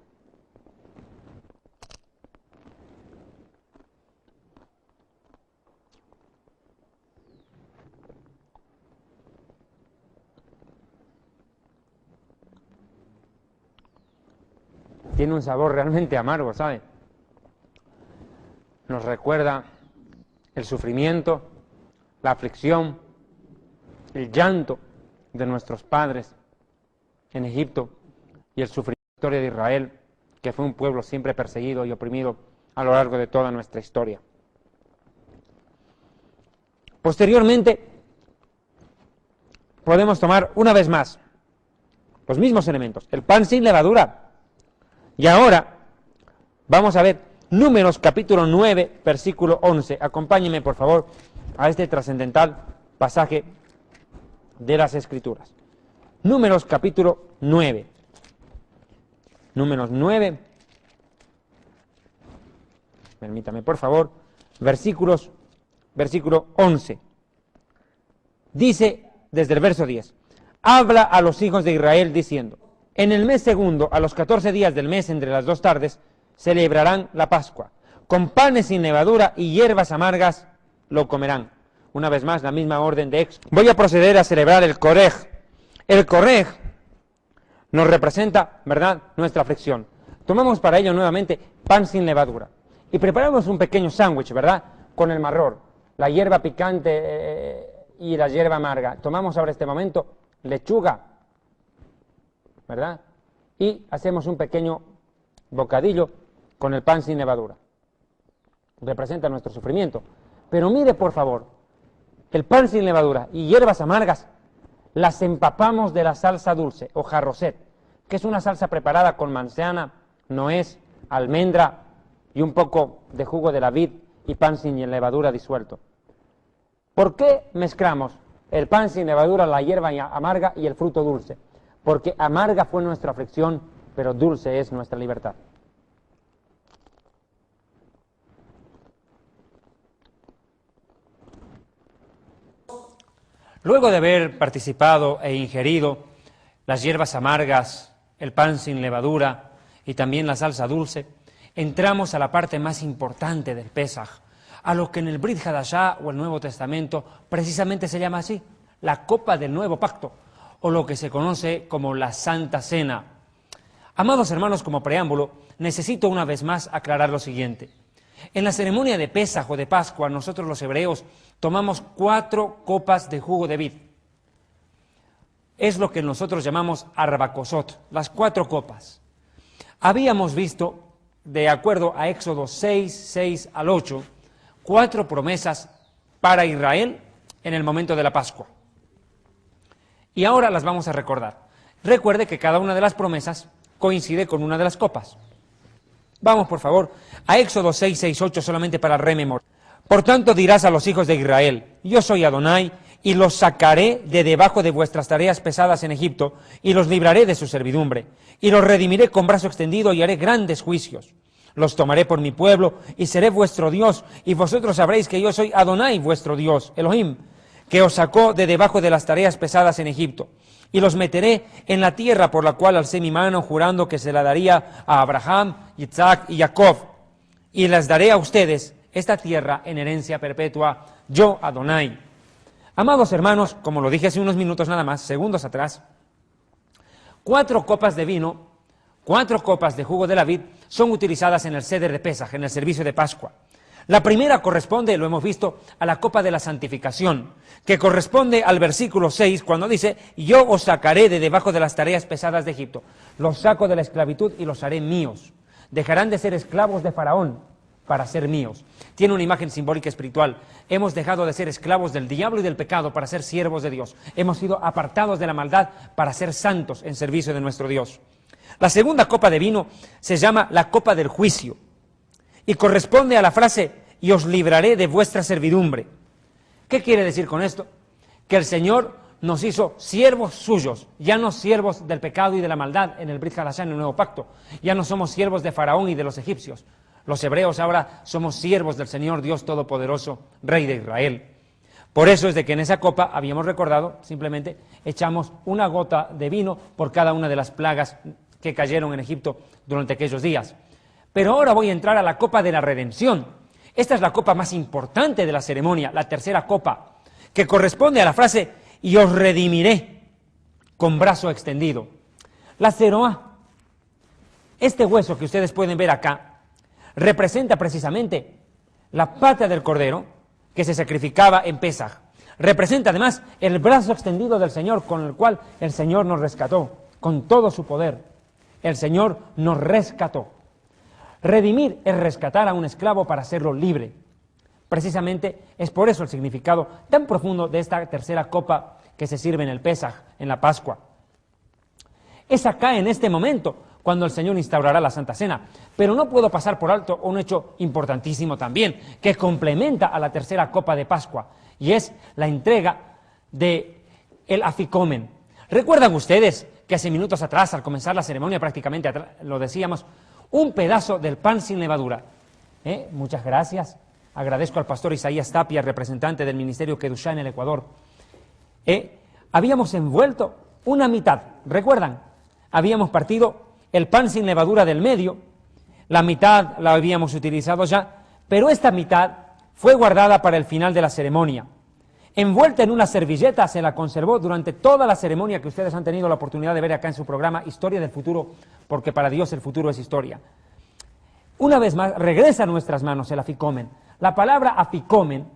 Tiene un sabor realmente amargo, ¿sabe? Nos recuerda el sufrimiento, la aflicción, el llanto de nuestros padres en Egipto y el sufrimiento de Israel, que fue un pueblo siempre perseguido y oprimido a lo largo de toda nuestra historia. Posteriormente, podemos tomar una vez más los mismos elementos, el pan sin levadura. Y ahora vamos a ver Números capítulo 9, versículo 11. Acompáñenme, por favor, a este trascendental pasaje de las Escrituras. Números capítulo 9. Números 9. Permítame, por favor. Versículo 11. Dice desde el verso 10. Habla a los hijos de Israel diciendo: en el mes segundo, a los 14 días del mes, entre las 2 tardes, celebrarán la Pascua. Con panes sin levadura y hierbas amargas lo comerán. Una vez más, la misma orden de Éxodo. Voy a proceder a celebrar el Korej. El Korej nos representa, ¿verdad?, nuestra aflicción. Tomamos para ello nuevamente pan sin levadura. Y preparamos un pequeño sándwich, ¿verdad?, con el marrón, la hierba picante y la hierba amarga. Tomamos ahora este momento lechuga, ¿verdad? Y hacemos un pequeño bocadillo con el pan sin levadura. Representa nuestro sufrimiento. Pero mire, por favor, el pan sin levadura y hierbas amargas las empapamos de la salsa dulce o jarroset, que es una salsa preparada con manzana, nuez, almendra y un poco de jugo de la vid y pan sin levadura disuelto. ¿Por qué mezclamos el pan sin levadura, la hierba amarga y el fruto dulce? Porque amarga fue nuestra aflicción, pero dulce es nuestra libertad. Luego de haber participado e ingerido las hierbas amargas, el pan sin levadura y también la salsa dulce, entramos a la parte más importante del Pesaj, a lo que en el Brit Hadashah o el Nuevo Testamento precisamente se llama así, la copa del Nuevo Pacto, o lo que se conoce como la Santa Cena. Amados hermanos, como preámbulo, necesito una vez más aclarar lo siguiente. En la ceremonia de Pesaj o de Pascua, nosotros los hebreos tomamos 4 copas de jugo de vid. Es lo que nosotros llamamos arbakosot, las 4 copas. Habíamos visto, de acuerdo a Éxodo 6 al 8, 4 promesas para Israel en el momento de la Pascua. Y ahora las vamos a recordar. Recuerde que cada una de las promesas coincide con una de las copas. Vamos, por favor, a Éxodo 6, 8, solamente para rememorar. Por tanto dirás a los hijos de Israel: yo soy Adonai, y los sacaré de debajo de vuestras tareas pesadas en Egipto, y los libraré de su servidumbre, y los redimiré con brazo extendido, y haré grandes juicios. Los tomaré por mi pueblo, y seré vuestro Dios, y vosotros sabréis que yo soy Adonai, vuestro Dios, Elohim, que os sacó de debajo de las tareas pesadas en Egipto. Y los meteré en la tierra por la cual alcé mi mano, jurando que se la daría a Abraham, Isaac y Jacob. Y les daré a ustedes esta tierra en herencia perpetua, yo Adonai. Amados hermanos, como lo dije hace unos minutos nada más, segundos atrás, 4 copas de vino, 4 copas de jugo de la vid son utilizadas en el Seder de Pesaj, en el servicio de Pascua. La primera corresponde, lo hemos visto, a la copa de la santificación, que corresponde al versículo 6, cuando dice: yo os sacaré de debajo de las tareas pesadas de Egipto. Los saco de la esclavitud y los haré míos. Dejarán de ser esclavos de Faraón para ser míos. Tiene una imagen simbólica espiritual. Hemos dejado de ser esclavos del diablo y del pecado para ser siervos de Dios. Hemos sido apartados de la maldad para ser santos en servicio de nuestro Dios. La segunda copa de vino se llama la copa del juicio y corresponde a la frase: y os libraré de vuestra servidumbre. ¿Qué quiere decir con esto? Que el Señor nos hizo siervos suyos, ya no siervos del pecado y de la maldad en el Brit Hadashah, en el Nuevo Pacto. Ya no somos siervos de Faraón y de los egipcios. Los hebreos ahora somos siervos del Señor Dios Todopoderoso, Rey de Israel. Por eso es de que en esa copa, habíamos recordado, simplemente echamos una gota de vino por cada una de las plagas que cayeron en Egipto durante aquellos días. Pero ahora voy a entrar a la copa de la redención. Esta es la copa más importante de la ceremonia, la tercera copa, que corresponde a la frase: y os redimiré con brazo extendido. La Zeroá, este hueso que ustedes pueden ver acá, representa precisamente la pata del cordero que se sacrificaba en Pesaj. Representa además el brazo extendido del Señor, con el cual el Señor nos rescató, con todo su poder. El Señor nos rescató. Redimir es rescatar a un esclavo para hacerlo libre. Precisamente es por eso el significado tan profundo de esta tercera copa que se sirve en el Pesaj, en la Pascua. Es acá en este momento cuando el Señor instaurará la Santa Cena. Pero no puedo pasar por alto un hecho importantísimo también, que complementa a la tercera copa de Pascua, y es la entrega del aficomen. ¿Recuerdan ustedes que hace minutos atrás, al comenzar la ceremonia, prácticamente lo decíamos, un pedazo del pan sin levadura? Muchas gracias. Agradezco al pastor Isaías Tapia, representante del Ministerio Kedushá en el Ecuador. Habíamos envuelto una mitad, ¿recuerdan? Habíamos partido el pan sin levadura del medio, la mitad la habíamos utilizado ya, pero esta mitad fue guardada para el final de la ceremonia. Envuelta en una servilleta, se la conservó durante toda la ceremonia que ustedes han tenido la oportunidad de ver acá en su programa Historia del Futuro, porque para Dios el futuro es historia. Una vez más, regresa a nuestras manos el aficomen. La palabra aficomen,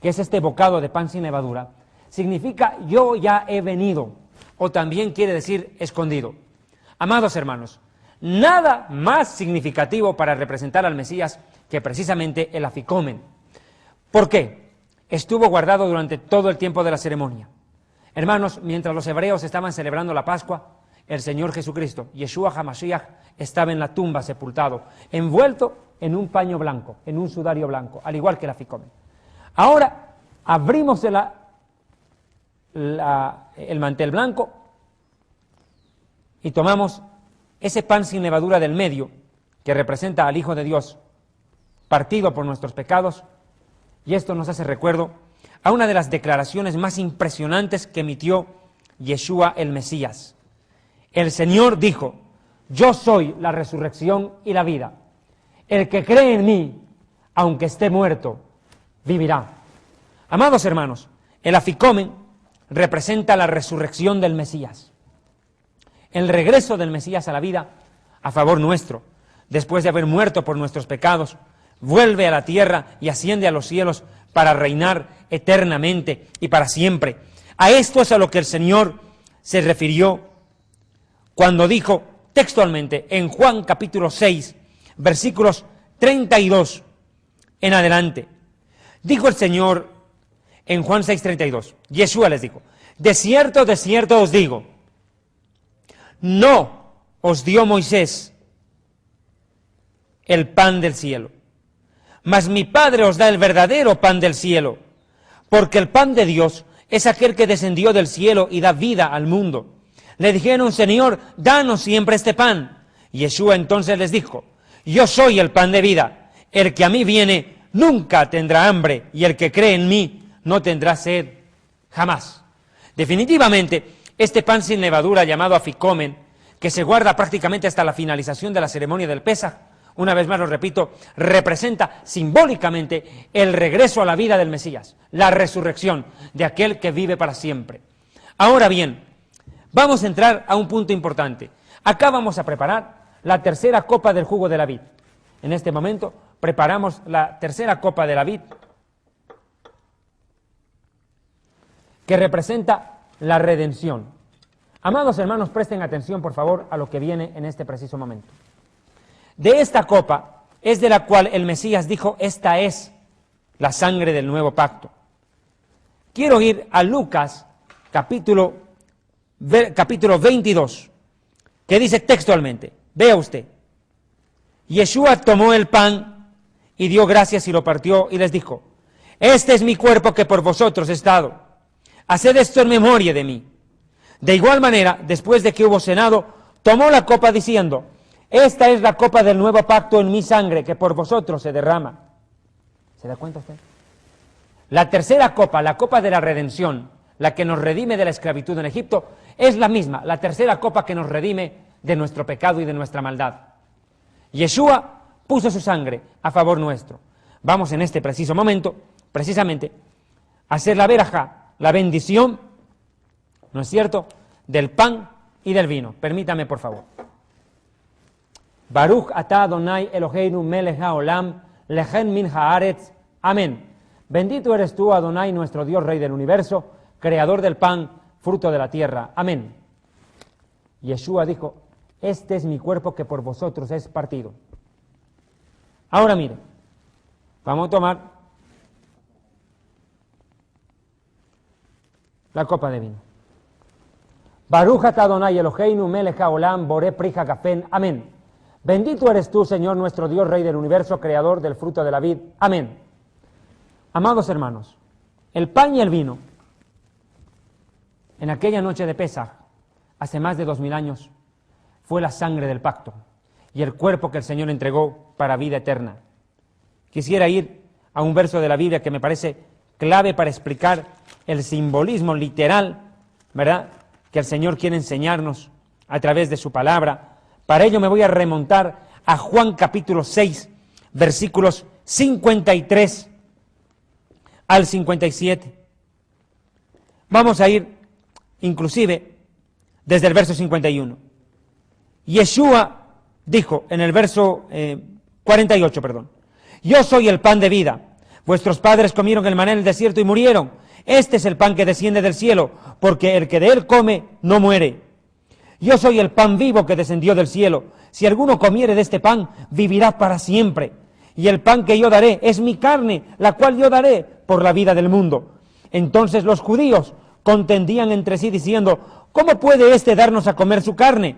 que es este bocado de pan sin levadura, significa yo ya he venido, o también quiere decir escondido. Amados hermanos, nada más significativo para representar al Mesías que precisamente el aficomen. ¿Por qué? Estuvo guardado durante todo el tiempo de la ceremonia. Hermanos, mientras los hebreos estaban celebrando la Pascua, el Señor Jesucristo, Yeshua HaMashiach, estaba en la tumba sepultado, envuelto en un paño blanco, en un sudario blanco, al igual que el aficomen. Ahora abrimos el mantel blanco y tomamos ese pan sin levadura del medio, que representa al Hijo de Dios, partido por nuestros pecados, y esto nos hace recuerdo a una de las declaraciones más impresionantes que emitió Yeshua el Mesías. El Señor dijo: yo soy la resurrección y la vida. El que cree en mí, aunque esté muerto, vivirá. Amados hermanos, el aficomen representa la resurrección del Mesías. El regreso del Mesías a la vida a favor nuestro, después de haber muerto por nuestros pecados, vuelve a la tierra y asciende a los cielos para reinar eternamente y para siempre. A esto es a lo que el Señor se refirió cuando dijo textualmente en Juan capítulo 6, versículos 32 en adelante. Dijo el Señor en Juan 6:32, Yeshua les dijo: de cierto os digo, no os dio Moisés el pan del cielo, mas mi Padre os da el verdadero pan del cielo, porque el pan de Dios es aquel que descendió del cielo y da vida al mundo. Le dijeron: Señor, danos siempre este pan. Yeshua entonces les dijo: yo soy el pan de vida, el que a mí viene nunca tendrá hambre, y el que cree en mí no tendrá sed jamás. Definitivamente, este pan sin levadura llamado aficomen, que se guarda prácticamente hasta la finalización de la ceremonia del Pesaj, una vez más lo repito, representa simbólicamente el regreso a la vida del Mesías, la resurrección de aquel que vive para siempre. Ahora bien, vamos a entrar a un punto importante. Acá vamos a preparar la tercera copa del jugo de la vid. En este momento preparamos la tercera copa de la vid, que representa la redención. Amados hermanos, presten atención por favor a lo que viene en este preciso momento. De esta copa es de la cual el Mesías dijo: esta es la sangre del nuevo pacto. Quiero ir a Lucas capítulo 22, que dice textualmente, vea usted: Yeshua tomó el pan y dio gracias y lo partió y les dijo: este es mi cuerpo que por vosotros he dado, haced esto en memoria de mí. De igual manera, después de que hubo cenado, tomó la copa diciendo: esta es la copa del nuevo pacto en mi sangre, que por vosotros se derrama. ¿Se da cuenta usted? La tercera copa, la copa de la redención, la que nos redime de la esclavitud en Egipto, es la misma, la tercera copa que nos redime de nuestro pecado y de nuestra maldad. Yeshua puso su sangre a favor nuestro. Vamos en este preciso momento, precisamente, a hacer la verajá, la bendición, ¿no es cierto?, del pan y del vino. Permítame, por favor. Baruch atah Adonai Eloheinu melech haolam, lechen min haaretz. Amén. Bendito eres tú, Adonai, nuestro Dios, Rey del universo, creador del pan, fruto de la tierra. Amén. Yeshua dijo: este es mi cuerpo que por vosotros es partido. Ahora mire, vamos a tomar la copa de vino. Baruch atah Adonai Eloheinu melech haolam boré pri hagafen. Amén. Bendito eres tú, Señor, nuestro Dios, Rey del universo, creador del fruto de la vid. Amén. Amados hermanos, el pan y el vino, en aquella noche de Pesaj, hace más de 2000 años, fue la sangre del pacto y el cuerpo que el Señor entregó para vida eterna. Quisiera ir a un verso de la Biblia que me parece clave para explicar el simbolismo literal, ¿verdad?, que el Señor quiere enseñarnos a través de su palabra. Para ello me voy a remontar a Juan capítulo 6, versículos 53 al 57. Vamos a ir inclusive desde el verso 51. Yeshua dijo en el verso 48, yo soy el pan de vida. Vuestros padres comieron el maná en el desierto y murieron. Este es el pan que desciende del cielo, porque el que de él come no muere. Yo soy el pan vivo que descendió del cielo. Si alguno comiere de este pan, vivirá para siempre. Y el pan que yo daré es mi carne, la cual yo daré por la vida del mundo. Entonces los judíos contendían entre sí diciendo, ¿cómo puede éste darnos a comer su carne?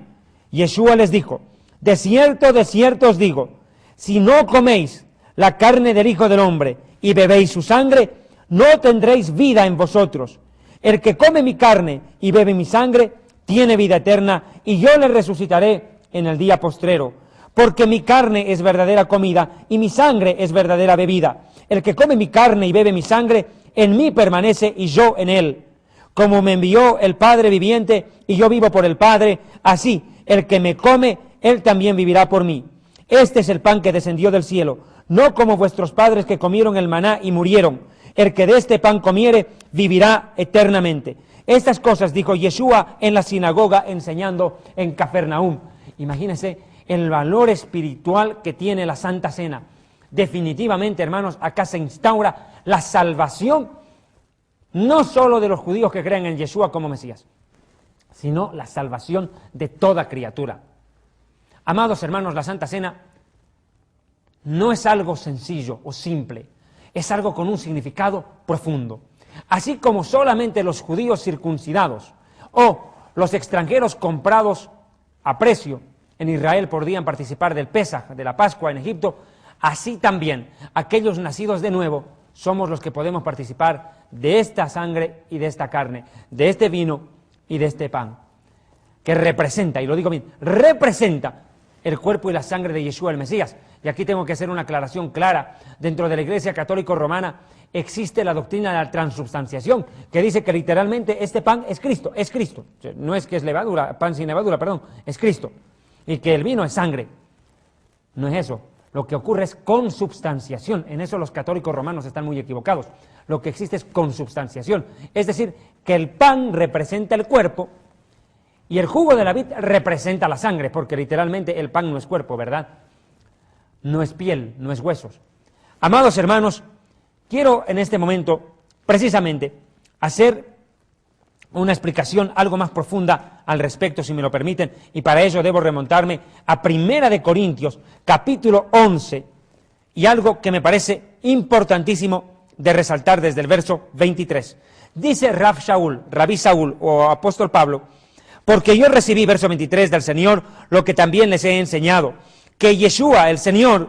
Yeshua les dijo, de cierto os digo, si no coméis la carne del Hijo del Hombre y bebéis su sangre, no tendréis vida en vosotros. El que come mi carne y bebe mi sangre, tiene vida eterna, y yo le resucitaré en el día postrero. Porque mi carne es verdadera comida, y mi sangre es verdadera bebida. El que come mi carne y bebe mi sangre, en mí permanece y yo en él. Como me envió el Padre viviente, y yo vivo por el Padre, así el que me come, él también vivirá por mí. Este es el pan que descendió del cielo, no como vuestros padres que comieron el maná y murieron. El que de este pan comiere, vivirá eternamente. Estas cosas dijo Yeshua en la sinagoga enseñando en Cafarnaúm. Imagínense el valor espiritual que tiene la Santa Cena. Definitivamente, hermanos, acá se instaura la salvación, no solo de los judíos que creen en Yeshua como Mesías, sino la salvación de toda criatura. Amados hermanos, la Santa Cena no es algo sencillo o simple, es algo con un significado profundo. Así como solamente los judíos circuncidados o los extranjeros comprados a precio en Israel podían participar del Pesaj, de la Pascua en Egipto, así también aquellos nacidos de nuevo somos los que podemos participar de esta sangre y de esta carne, de este vino y de este pan, que representa, y lo digo bien, representa el cuerpo y la sangre de Yeshua el Mesías. Y aquí tengo que hacer una aclaración clara. Dentro de la Iglesia Católica Romana existe la doctrina de la transubstanciación, que dice que literalmente este pan es Cristo, es Cristo. No es que es levadura, pan sin levadura, perdón, es Cristo. Y que el vino es sangre. No es eso. Lo que ocurre es consubstanciación. En eso los católicos romanos están muy equivocados. Lo que existe es consubstanciación. Es decir, que el pan representa el cuerpo y el jugo de la vid representa la sangre, porque literalmente el pan no es cuerpo, ¿verdad? No es piel, no es huesos. Amados hermanos, quiero en este momento, precisamente, hacer una explicación algo más profunda al respecto, si me lo permiten, y para ello debo remontarme a 1 Corintios, capítulo 11, y algo que me parece importantísimo de resaltar desde el verso 23. Dice Rabí Saúl, o apóstol Pablo, porque yo recibí, verso 23, del Señor, lo que también les he enseñado, que Yeshua, el Señor,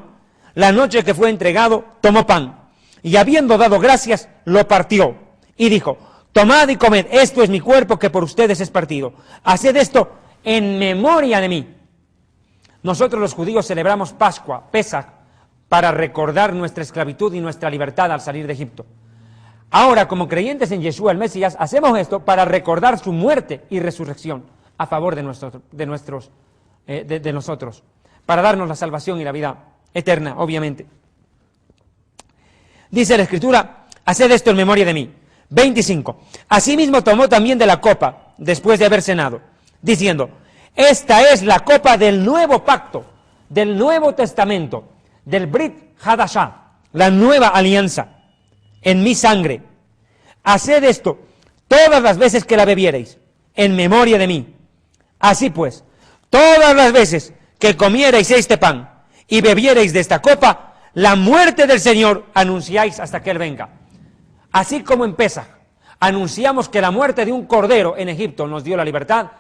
la noche que fue entregado, tomó pan, y habiendo dado gracias, lo partió, y dijo, tomad y comed, esto es mi cuerpo que por ustedes es partido. Haced esto en memoria de mí. Nosotros los judíos celebramos Pascua, Pesaj, para recordar nuestra esclavitud y nuestra libertad al salir de Egipto. Ahora, como creyentes en Yeshua el Mesías, hacemos esto para recordar su muerte y resurrección a favor de nosotros, para darnos la salvación y la vida eterna, obviamente. Dice la Escritura, haced esto en memoria de mí. 25. Asimismo tomó también de la copa, después de haber cenado, diciendo, esta es la copa del nuevo pacto, del Nuevo Testamento, del Brit Hadashah, la nueva alianza, en mi sangre. Haced esto todas las veces que la bebiereis, en memoria de mí. Así pues, todas las veces que comierais este pan y bebierais de esta copa, la muerte del Señor anunciáis hasta que Él venga. Así como en Pesaj anunciamos que la muerte de un cordero en Egipto nos dio la libertad,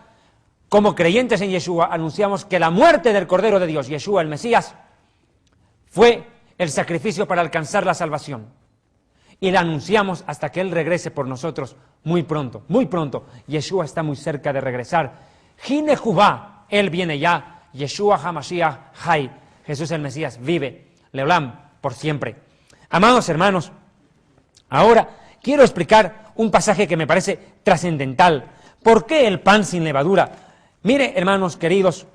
como creyentes en Yeshua anunciamos que la muerte del Cordero de Dios, Yeshua el Mesías, fue el sacrificio para alcanzar la salvación. Y la anunciamos hasta que Él regrese por nosotros muy pronto, muy pronto. Yeshua está muy cerca de regresar. Hine Jubá, Él viene ya. Yeshua HaMashiach Hay, Jesús el Mesías vive, Leolam, por siempre. Amados hermanos, ahora quiero explicar un pasaje que me parece trascendental. ¿Por qué el pan sin levadura? Mire, hermanos queridos,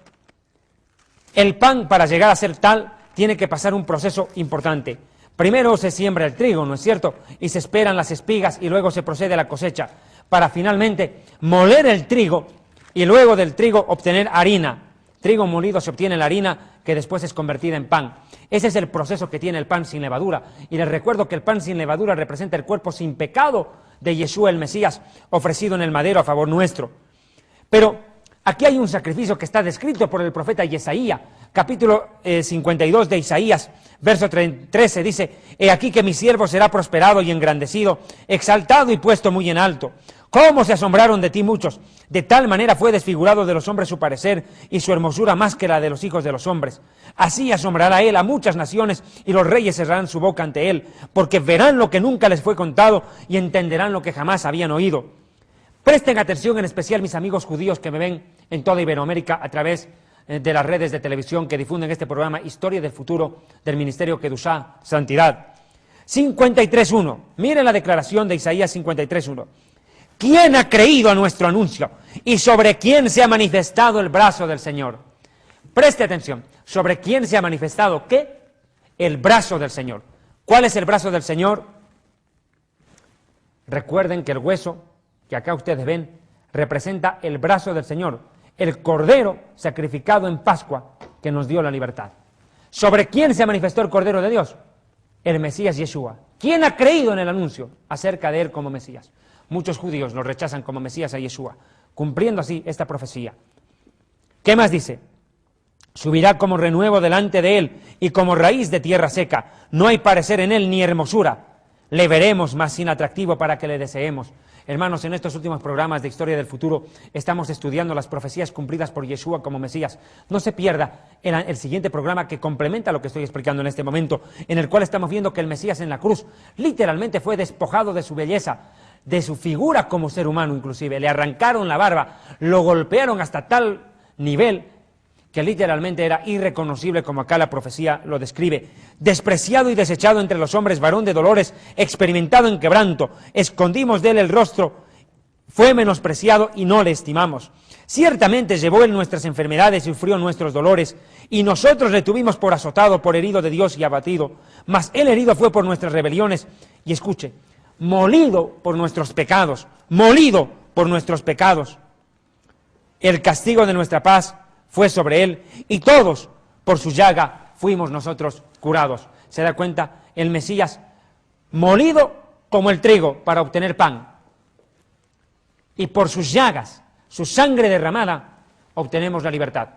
el pan para llegar a ser tal tiene que pasar un proceso importante. Primero se siembra el trigo, ¿no es cierto? Y se esperan las espigas y luego se procede a la cosecha para finalmente moler el trigo y luego del trigo obtener harina. Trigo molido se obtiene la harina que después es convertida en pan. Ese es el proceso que tiene el pan sin levadura. Y les recuerdo que el pan sin levadura representa el cuerpo sin pecado de Yeshua el Mesías ofrecido en el madero a favor nuestro. Pero aquí hay un sacrificio que está descrito por el profeta Isaías, capítulo 52 de Isaías, verso 13, dice: He aquí que mi siervo será prosperado y engrandecido, exaltado y puesto muy en alto. ¿Cómo se asombraron de ti muchos? De tal manera fue desfigurado de los hombres su parecer, y su hermosura más que la de los hijos de los hombres. Así asombrará él a muchas naciones, y los reyes cerrarán su boca ante él, porque verán lo que nunca les fue contado, y entenderán lo que jamás habían oído. Presten atención en especial mis amigos judíos que me ven en toda Iberoamérica a través de las redes de televisión que difunden este programa Historia del Futuro del Ministerio Kedushá, Santidad. 53.1, miren la declaración de Isaías 53.1. ¿Quién ha creído a nuestro anuncio? ¿Y sobre quién se ha manifestado el brazo del Señor? Preste atención, ¿sobre quién se ha manifestado qué? El brazo del Señor. ¿Cuál es el brazo del Señor? Recuerden que el hueso que acá ustedes ven representa el brazo del Señor, el Cordero sacrificado en Pascua que nos dio la libertad. ¿Sobre quién se manifestó el Cordero de Dios? El Mesías Yeshua. ¿Quién ha creído en el anuncio acerca de él como Mesías? Muchos judíos lo rechazan como Mesías a Yeshua, cumpliendo así esta profecía. ¿Qué más dice? Subirá como renuevo delante de él y como raíz de tierra seca. No hay parecer en él ni hermosura. Le veremos más sin atractivo para que le deseemos. Hermanos, en estos últimos programas de Historia del Futuro estamos estudiando las profecías cumplidas por Yeshua como Mesías. No se pierda el siguiente programa que complementa lo que estoy explicando en este momento, en el cual estamos viendo que el Mesías en la cruz literalmente fue despojado de su belleza, de su figura como ser humano inclusive. Le arrancaron la barba, lo golpearon hasta tal nivel que literalmente era irreconocible, como acá la profecía lo describe. Despreciado y desechado entre los hombres, varón de dolores, experimentado en quebranto, escondimos de él el rostro, fue menospreciado y no le estimamos. Ciertamente llevó él nuestras enfermedades y sufrió nuestros dolores, y nosotros le tuvimos por azotado, por herido de Dios y abatido. Mas él herido fue por nuestras rebeliones, y escuche, molido por nuestros pecados, molido por nuestros pecados. El castigo de nuestra paz fue sobre él, y todos por su llaga fuimos nosotros curados. ¿Se da cuenta? El Mesías molido como el trigo para obtener pan, y por sus llagas, su sangre derramada, obtenemos la libertad.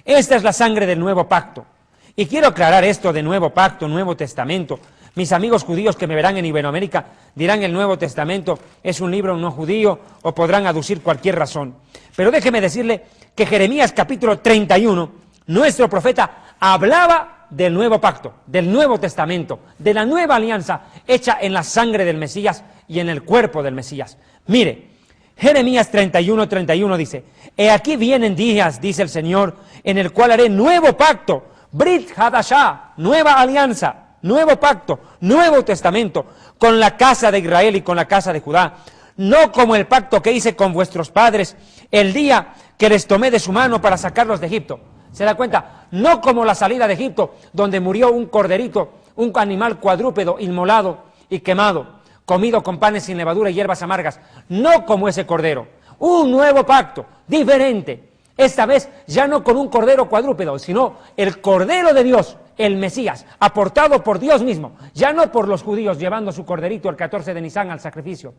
Esta es la sangre del nuevo pacto. Y quiero aclarar esto de nuevo pacto, Nuevo Testamento. Mis amigos judíos que me verán en Iberoamérica dirán el Nuevo Testamento es un libro no judío, o podrán aducir cualquier razón. Pero déjeme decirle que Jeremías capítulo 31, nuestro profeta hablaba del nuevo pacto, del Nuevo Testamento, de la nueva alianza hecha en la sangre del Mesías y en el cuerpo del Mesías. Mire, Jeremías 31:31 dice: He aquí vienen días, dice el Señor, en el cual haré nuevo pacto, Brit Hadashah, nueva alianza, nuevo pacto, Nuevo Testamento, con la casa de Israel y con la casa de Judá, no como el pacto que hice con vuestros padres el día que les tomé de su mano para sacarlos de Egipto. ¿Se da cuenta? No como la salida de Egipto, donde murió un corderito, un animal cuadrúpedo inmolado y quemado, comido con panes sin levadura y hierbas amargas. No como ese cordero. Un nuevo pacto, diferente. Esta vez ya no con un cordero cuadrúpedo, sino el Cordero de Dios, el Mesías, aportado por Dios mismo, ya no por los judíos llevando su corderito el 14 de Nisan al sacrificio,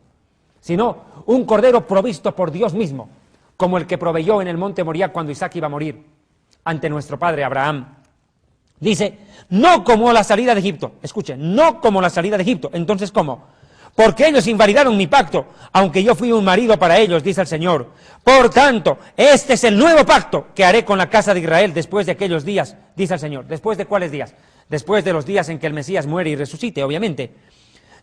sino un cordero provisto por Dios mismo, como el que proveyó en el monte Moriah cuando Isaac iba a morir ante nuestro padre Abraham. Dice, no como la salida de Egipto. Escuchen, no como la salida de Egipto. Entonces, ¿cómo? Porque ellos invalidaron mi pacto, aunque yo fui un marido para ellos, dice el Señor. Por tanto, este es el nuevo pacto que haré con la casa de Israel después de aquellos días, dice el Señor. ¿Después de cuáles días? Después de los días en que el Mesías muere y resucite, obviamente.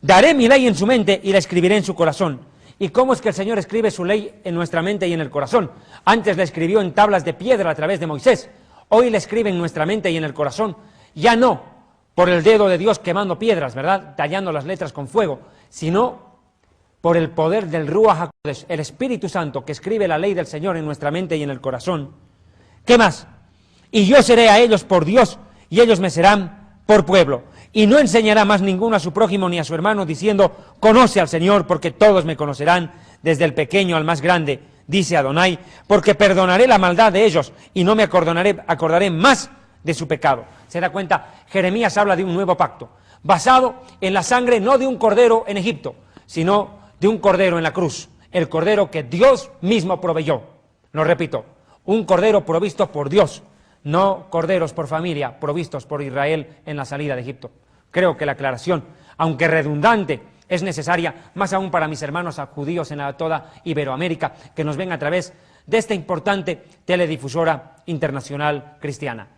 Daré mi ley en su mente y la escribiré en su corazón. ¿Y cómo es que el Señor escribe su ley en nuestra mente y en el corazón? Antes la escribió en tablas de piedra a través de Moisés. Hoy la escribe en nuestra mente y en el corazón. Ya no por el dedo de Dios quemando piedras, ¿verdad? Tallando las letras con fuego, sino por el poder del Ruach HaKodesh, el Espíritu Santo que escribe la ley del Señor en nuestra mente y en el corazón. ¿Qué más? Y yo seré a ellos por Dios, y ellos me serán por pueblo. Y no enseñará más ninguno a su prójimo ni a su hermano, diciendo, conoce al Señor, porque todos me conocerán, desde el pequeño al más grande, dice Adonai, porque perdonaré la maldad de ellos, y no me acordaré más de su pecado. ¿Se da cuenta? Jeremías habla de un nuevo pacto, basado en la sangre no de un cordero en Egipto, sino de un cordero en la cruz, el cordero que Dios mismo proveyó. Lo repito, un cordero provisto por Dios, no corderos por familia provistos por Israel en la salida de Egipto. Creo que la aclaración, aunque redundante, es necesaria, más aún para mis hermanos judíos en toda Iberoamérica, que nos ven a través de esta importante teledifusora internacional cristiana.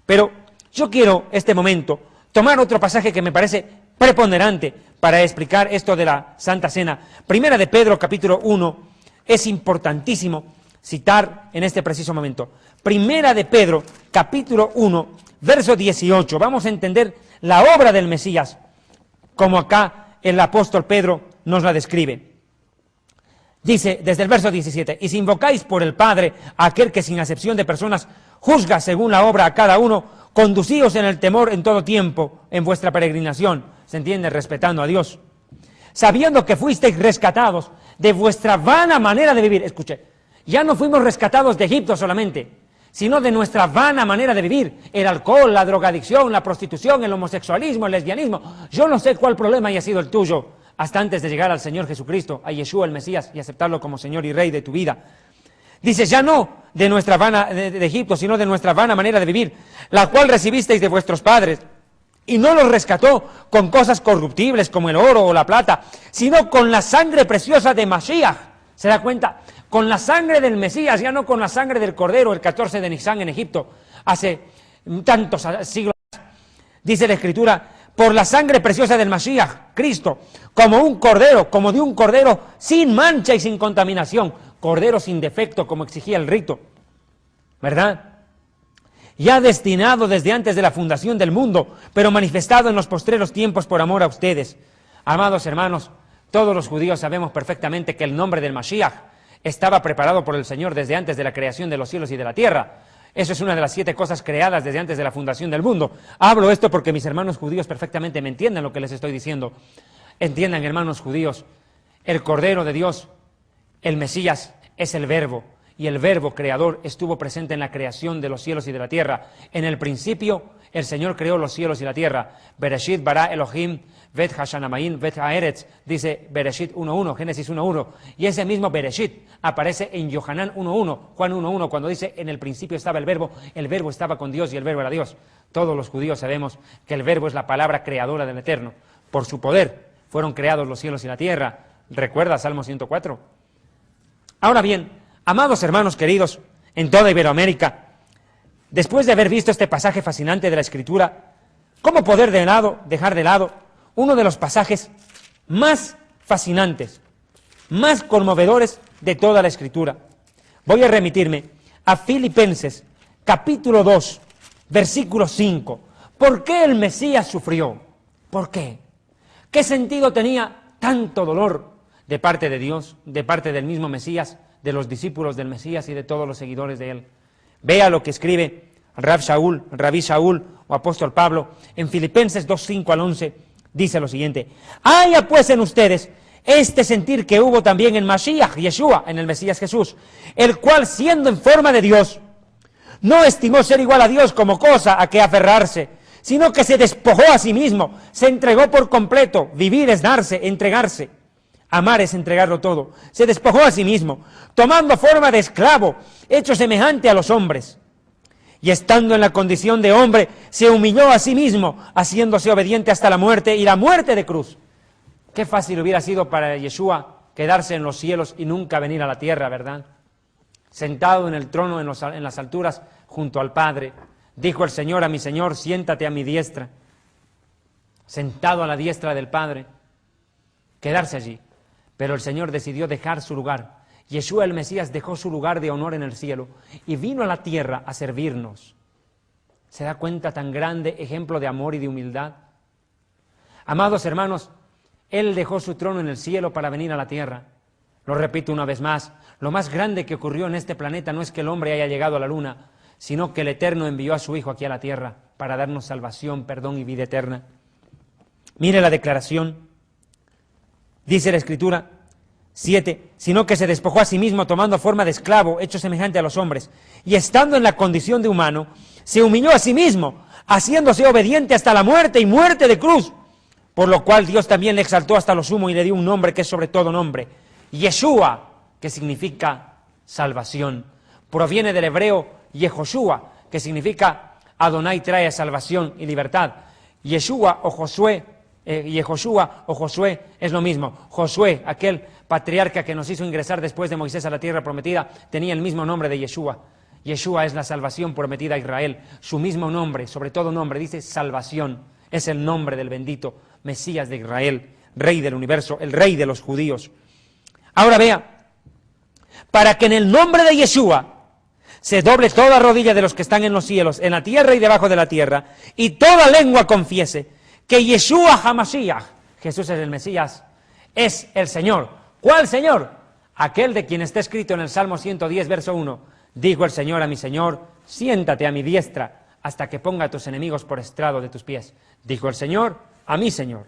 Pero yo quiero, este momento, tomar otro pasaje que me parece preponderante para explicar esto de la Santa Cena. Primera de Pedro, capítulo 1, es importantísimo citar en este preciso momento. Primera de Pedro, capítulo 1, verso 18. Vamos a entender la obra del Mesías, como acá el apóstol Pedro nos la describe. Dice, desde el verso 17, y si invocáis por el Padre a aquel que sin acepción de personas juzga según la obra a cada uno, conducíos en el temor en todo tiempo, en vuestra peregrinación, ¿se entiende? Respetando a Dios, sabiendo que fuisteis rescatados de vuestra vana manera de vivir. Escuche, ya no fuimos rescatados de Egipto solamente, sino de nuestra vana manera de vivir, el alcohol, la drogadicción, la prostitución, el homosexualismo, el lesbianismo. Yo no sé cuál problema haya sido el tuyo, hasta antes de llegar al Señor Jesucristo, a Yeshua el Mesías, y aceptarlo como Señor y Rey de tu vida. Dice, ya no de nuestra vana de Egipto, sino de nuestra vana manera de vivir, la cual recibisteis de vuestros padres, y no los rescató con cosas corruptibles como el oro o la plata, sino con la sangre preciosa de Mashiach. ¿Se da cuenta? Con la sangre del Mesías, ya no con la sangre del Cordero, el 14 de Nisan en Egipto, hace tantos siglos. Dice la Escritura, por la sangre preciosa del Mashiach, Cristo, como un cordero, como de un cordero sin mancha y sin contaminación, cordero sin defecto, como exigía el rito, ¿verdad? Ya destinado desde antes de la fundación del mundo, pero manifestado en los postreros tiempos por amor a ustedes. Amados hermanos, todos los judíos sabemos perfectamente que el nombre del Mashiach estaba preparado por el Señor desde antes de la creación de los cielos y de la tierra. Eso es una de las 7 cosas creadas desde antes de la fundación del mundo. Hablo esto porque mis hermanos judíos perfectamente me entienden lo que les estoy diciendo. Entiendan, hermanos judíos, el Cordero de Dios, el Mesías, es el Verbo, y el Verbo creador estuvo presente en la creación de los cielos y de la tierra. En el principio, el Señor creó los cielos y la tierra. Bereshit bara Elohim vet hashanamayim vet haeretz, dice Bereshit 1.1, Génesis 1.1. Y ese mismo Bereshit aparece en Yohanan 1.1, Juan 1.1, cuando dice, en el principio estaba el Verbo estaba con Dios y el Verbo era Dios. Todos los judíos sabemos que el Verbo es la palabra creadora del Eterno. Por su poder fueron creados los cielos y la tierra. ¿Recuerda Salmo 104? Ahora bien, amados hermanos queridos, en toda Iberoamérica, después de haber visto este pasaje fascinante de la Escritura, ¿cómo poder dejar de lado uno de los pasajes más fascinantes, más conmovedores de toda la Escritura? Voy a remitirme a Filipenses, capítulo 2, versículo 5. ¿Por qué el Mesías sufrió? ¿Por qué? ¿Qué sentido tenía tanto dolor de parte de Dios, de parte del mismo Mesías, de los discípulos del Mesías y de todos los seguidores de él? Vea lo que escribe Rabí Shaul o apóstol Pablo en Filipenses 2, 5 al 11, dice lo siguiente: haya pues en ustedes este sentir que hubo también en Mashiach, Yeshua, en el Mesías Jesús, el cual siendo en forma de Dios, no estimó ser igual a Dios como cosa a que aferrarse, sino que se despojó a sí mismo, se entregó por completo. Vivir es darse, entregarse. Amar es entregarlo todo. Se despojó a sí mismo, tomando forma de esclavo, hecho semejante a los hombres. y estando en la condición de hombre, se humilló a sí mismo, haciéndose obediente hasta la muerte y la muerte de cruz. Qué fácil hubiera sido para Yeshua quedarse en los cielos y nunca venir a la tierra, ¿verdad? Sentado en el trono en las alturas junto al Padre, dijo el Señor a mi Señor, siéntate a mi diestra. Sentado a la diestra del Padre, quedarse allí. Pero el Señor decidió dejar su lugar. Yeshua el Mesías dejó su lugar de honor en el cielo y vino a la tierra a servirnos. ¿Se da cuenta tan grande ejemplo de amor y de humildad? Amados hermanos, Él dejó su trono en el cielo para venir a la tierra. Lo repito una vez más, lo más grande que ocurrió en este planeta no es que el hombre haya llegado a la luna, sino que el Eterno envió a su Hijo aquí a la tierra para darnos salvación, perdón y vida eterna. Mire la declaración. Dice la Escritura 7, sino que se despojó a sí mismo tomando forma de esclavo, hecho semejante a los hombres, y estando en la condición de humano, se humilló a sí mismo, haciéndose obediente hasta la muerte y muerte de cruz, por lo cual Dios también le exaltó hasta lo sumo y le dio un nombre que es sobre todo nombre, Yeshua, que significa salvación. Proviene del hebreo Yehoshua, que significa Adonai trae salvación y libertad. Yeshua o Josué, Yehoshua o Josué es lo mismo. Josué, aquel patriarca que nos hizo ingresar después de Moisés a la tierra prometida, tenía el mismo nombre de Yeshua. Yeshua es la salvación prometida a Israel. Su mismo nombre, sobre todo nombre, dice salvación. Es el nombre del bendito Mesías de Israel, Rey del universo, el Rey de los judíos. Ahora vea, para que en el nombre de Yeshua se doble toda rodilla de los que están en los cielos, en la tierra y debajo de la tierra, y toda lengua confiese que Yeshua HaMashiach, Jesús es el Mesías, es el Señor. ¿Cuál Señor? Aquel de quien está escrito en el Salmo 110, verso 1. Dijo el Señor a mi Señor, siéntate a mi diestra hasta que ponga a tus enemigos por estrado de tus pies. Dijo el Señor a mi Señor.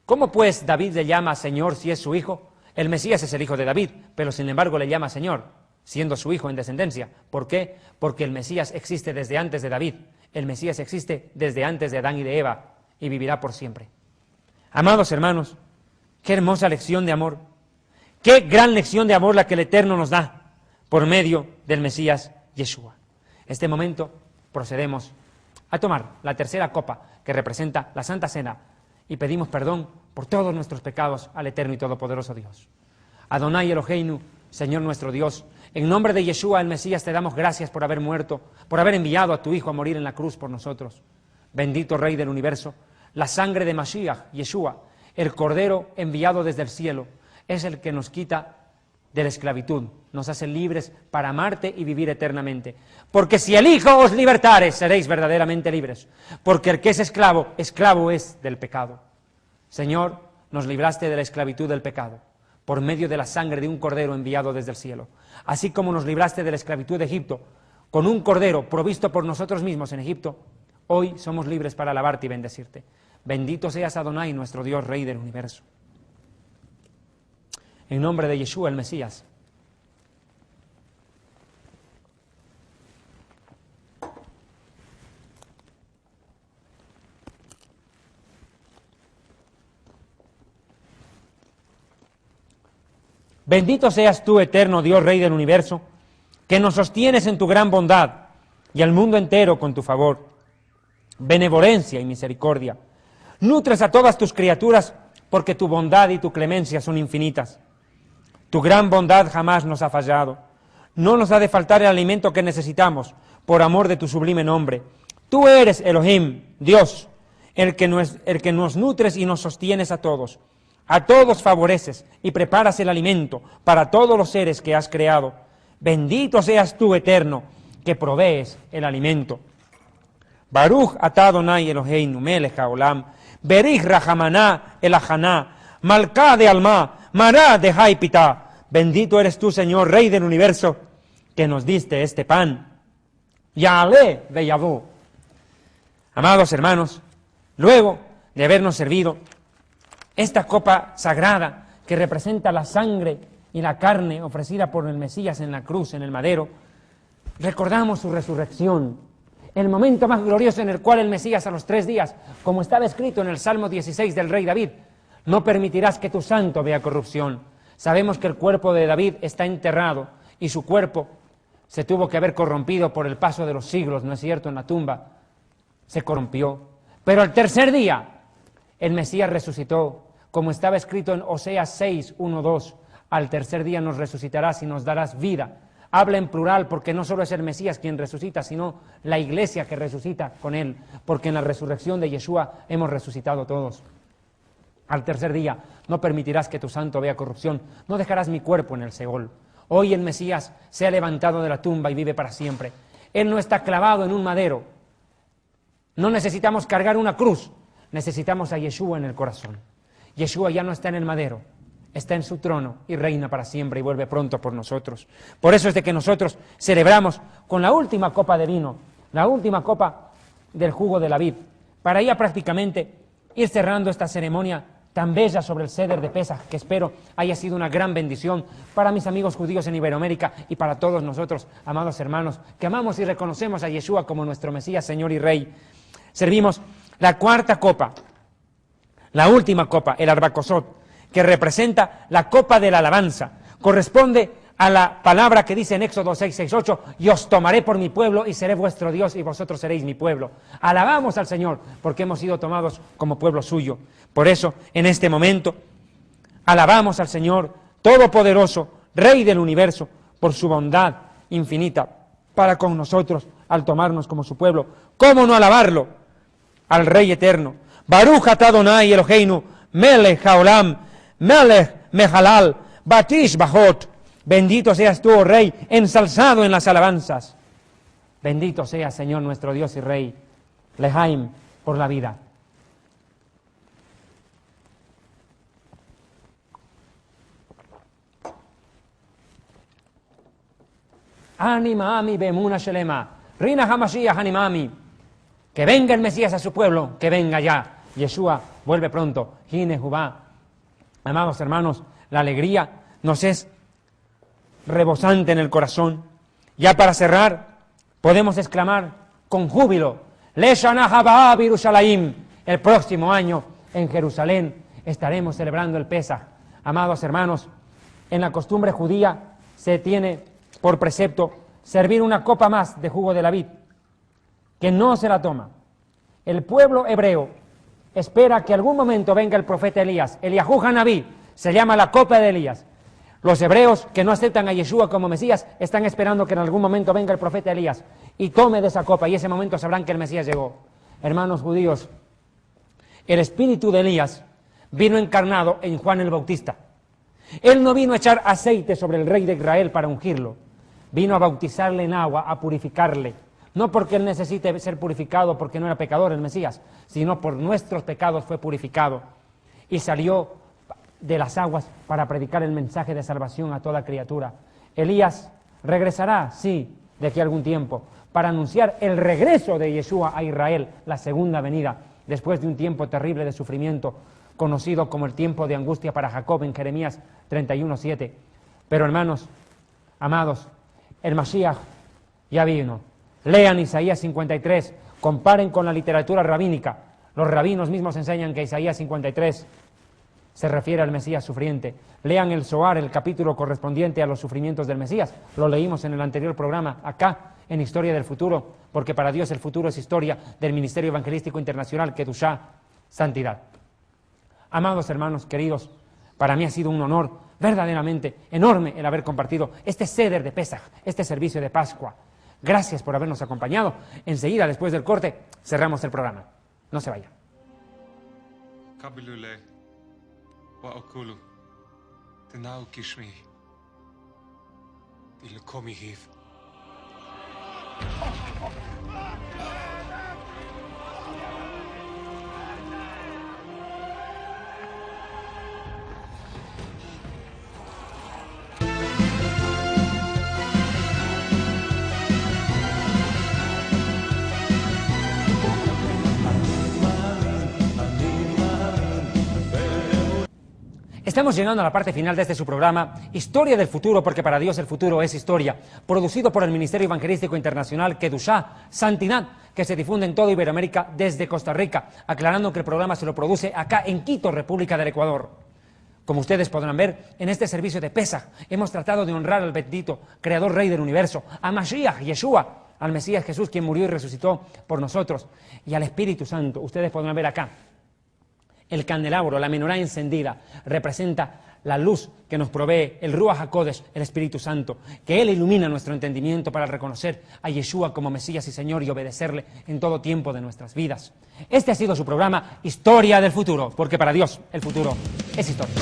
¿Cómo pues David le llama Señor si es su hijo? El Mesías es el hijo de David, pero sin embargo le llama Señor, siendo su hijo en descendencia. ¿Por qué? Porque el Mesías existe desde antes de David. El Mesías existe desde antes de Adán y de Eva y vivirá por siempre. Amados hermanos, qué hermosa lección de amor. Qué gran lección de amor la que el Eterno nos da por medio del Mesías Yeshua. En este momento procedemos a tomar la tercera copa que representa la Santa Cena y pedimos perdón por todos nuestros pecados al Eterno y Todopoderoso Dios. Adonai Eloheinu, Señor nuestro Dios, en nombre de Yeshua el Mesías te damos gracias por haber muerto, por haber enviado a tu Hijo a morir en la cruz por nosotros. Bendito Rey del universo, la sangre de Mashiach, Yeshua, el Cordero enviado desde el cielo, es el que nos quita de la esclavitud, nos hace libres para amarte y vivir eternamente. Porque si el Hijo os libertare, seréis verdaderamente libres. Porque el que es esclavo, esclavo es del pecado. Señor, nos libraste de la esclavitud del pecado, por medio de la sangre de un Cordero enviado desde el cielo. Así como nos libraste de la esclavitud de Egipto, con un Cordero provisto por nosotros mismos en Egipto, hoy somos libres para alabarte y bendecirte. Bendito seas Adonai, nuestro Dios, Rey del universo. En nombre de Yeshua, el Mesías. Bendito seas tú, eterno Dios, Rey del universo, que nos sostienes en tu gran bondad y al mundo entero con tu favor, benevolencia y misericordia. Nutres a todas tus criaturas porque tu bondad y tu clemencia son infinitas. Tu gran bondad jamás nos ha fallado. No nos ha de faltar el alimento que necesitamos por amor de tu sublime nombre. Tú eres Elohim, Dios, el que nos nutres y nos sostienes a todos. A todos favoreces y preparas el alimento para todos los seres que has creado. Bendito seas tú, eterno, que provees el alimento. Baruch atah Adonai Eloheinu melech haolam, berich rahamana elahaná, malká de alma, mará de haipitá. Bendito eres tú, Señor, Rey del universo, que nos diste este pan. Yahvé veyavó. Amados hermanos, luego de habernos servido esta copa sagrada que representa la sangre y la carne ofrecida por el Mesías en la cruz, en el madero, recordamos su resurrección, el momento más glorioso en el cual el Mesías a los 3 días, como estaba escrito en el Salmo 16 del rey David, no permitirás que tu santo vea corrupción. Sabemos que el cuerpo de David está enterrado y su cuerpo se tuvo que haber corrompido por el paso de los siglos, ¿no es cierto?, en la tumba, se corrompió. Pero al tercer día, el Mesías resucitó, como estaba escrito en Oseas 6, 1, 2, al tercer día nos resucitarás y nos darás vida. Habla en plural porque no solo es el Mesías quien resucita, sino la iglesia que resucita con él, porque en la resurrección de Yeshua hemos resucitado todos. Al tercer día, no permitirás que tu santo vea corrupción, no dejarás mi cuerpo en el Seol. Hoy el Mesías se ha levantado de la tumba y vive para siempre. Él no está clavado en un madero. No necesitamos cargar una cruz, necesitamos a Yeshua en el corazón. Yeshua ya no está en el madero, está en su trono y reina para siempre y vuelve pronto por nosotros. Por eso es de que nosotros celebramos con la última copa de vino, la última copa del jugo de la vid, para ya prácticamente ir cerrando esta ceremonia tan bella sobre el Seder de Pesaj, que espero haya sido una gran bendición para mis amigos judíos en Iberoamérica y para todos nosotros, amados hermanos, que amamos y reconocemos a Yeshua como nuestro Mesías, Señor y Rey. Servimos la cuarta copa, la última copa, el Arbacosot, que representa la copa de la alabanza. Corresponde a la palabra que dice en Éxodo 6, 6, 8, y os tomaré por mi pueblo y seré vuestro Dios y vosotros seréis mi pueblo. Alabamos al Señor porque hemos sido tomados como pueblo suyo. Por eso, en este momento, alabamos al Señor Todopoderoso, Rey del universo, por su bondad infinita para con nosotros al tomarnos como su pueblo. ¿Cómo no alabarlo? Al Rey eterno. Baruch atah Adonai Eloheinu, Melech haolam, Melech mehalal, Batish bajot. Bendito seas tú, oh Rey, ensalzado en las alabanzas. Bendito sea, Señor, nuestro Dios y Rey, Lehaim, por la vida. Animami bemuna shelema, Rina Hamashiach animami. Que venga el Mesías a su pueblo, que venga ya. Yeshua vuelve pronto. Hine Jubá. Amados hermanos, la alegría nos es rebosante en el corazón. Ya para cerrar, podemos exclamar con júbilo, Leshana Haba Yerushalayim. El próximo año en Jerusalén estaremos celebrando el Pesaj. Amados hermanos, en la costumbre judía se tiene por precepto servir una copa más de jugo de la vid, que no se la toma. El pueblo hebreo espera que algún momento venga el profeta Elías. Eliahu Hanabí, se llama la copa de Elías. Los hebreos que no aceptan a Yeshua como Mesías están esperando que en algún momento venga el profeta Elías y tome de esa copa, y ese momento sabrán que el Mesías llegó. Hermanos judíos, el espíritu de Elías vino encarnado en Juan el Bautista. Él no vino a echar aceite sobre el rey de Israel para ungirlo, vino a bautizarle en agua, a purificarle. No porque él necesite ser purificado porque no era pecador el Mesías, sino por nuestros pecados fue purificado y salió de las aguas para predicar el mensaje de salvación a toda criatura. Elías regresará, sí, de aquí a algún tiempo, para anunciar el regreso de Yeshua a Israel, la segunda venida, después de un tiempo terrible de sufrimiento, conocido como el tiempo de angustia para Jacob en Jeremías 31:7. Pero hermanos, amados, el Mashiach ya vino. Lean Isaías 53, comparen con la literatura rabínica. Los rabinos mismos enseñan que Isaías 53 se refiere al Mesías sufriente. Lean el Zohar, el capítulo correspondiente a los sufrimientos del Mesías. Lo leímos en el anterior programa, acá, en Historia del Futuro, porque para Dios el futuro es historia del Ministerio Evangelístico Internacional, Kedushá, Santidad. Amados hermanos queridos, para mí ha sido un honor verdaderamente enorme el haber compartido este Seder de Pesaj, este servicio de Pascua. Gracias por habernos acompañado. Enseguida, después del corte, cerramos el programa. No se vayan. Kabilule, Waokulu, Tenau Kishmi, Dilkomihiv. Estamos llegando a la parte final de este su programa, Historia del Futuro, porque para Dios el futuro es historia, producido por el Ministerio Evangelístico Internacional Kedushá, Santidad, que se difunde en toda Iberoamérica desde Costa Rica, aclarando que el programa se lo produce acá en Quito, República del Ecuador. Como ustedes podrán ver, en este servicio de Pesaj hemos tratado de honrar al bendito Creador Rey del Universo, a Mashiach, Yeshua, al Mesías Jesús, quien murió y resucitó por nosotros, y al Espíritu Santo. Ustedes podrán ver acá, el candelabro, la menorá encendida, representa la luz que nos provee el Ruach HaKodesh, el Espíritu Santo, que Él ilumina nuestro entendimiento para reconocer a Yeshua como Mesías y Señor y obedecerle en todo tiempo de nuestras vidas. Este ha sido su programa Historia del Futuro, porque para Dios el futuro es historia.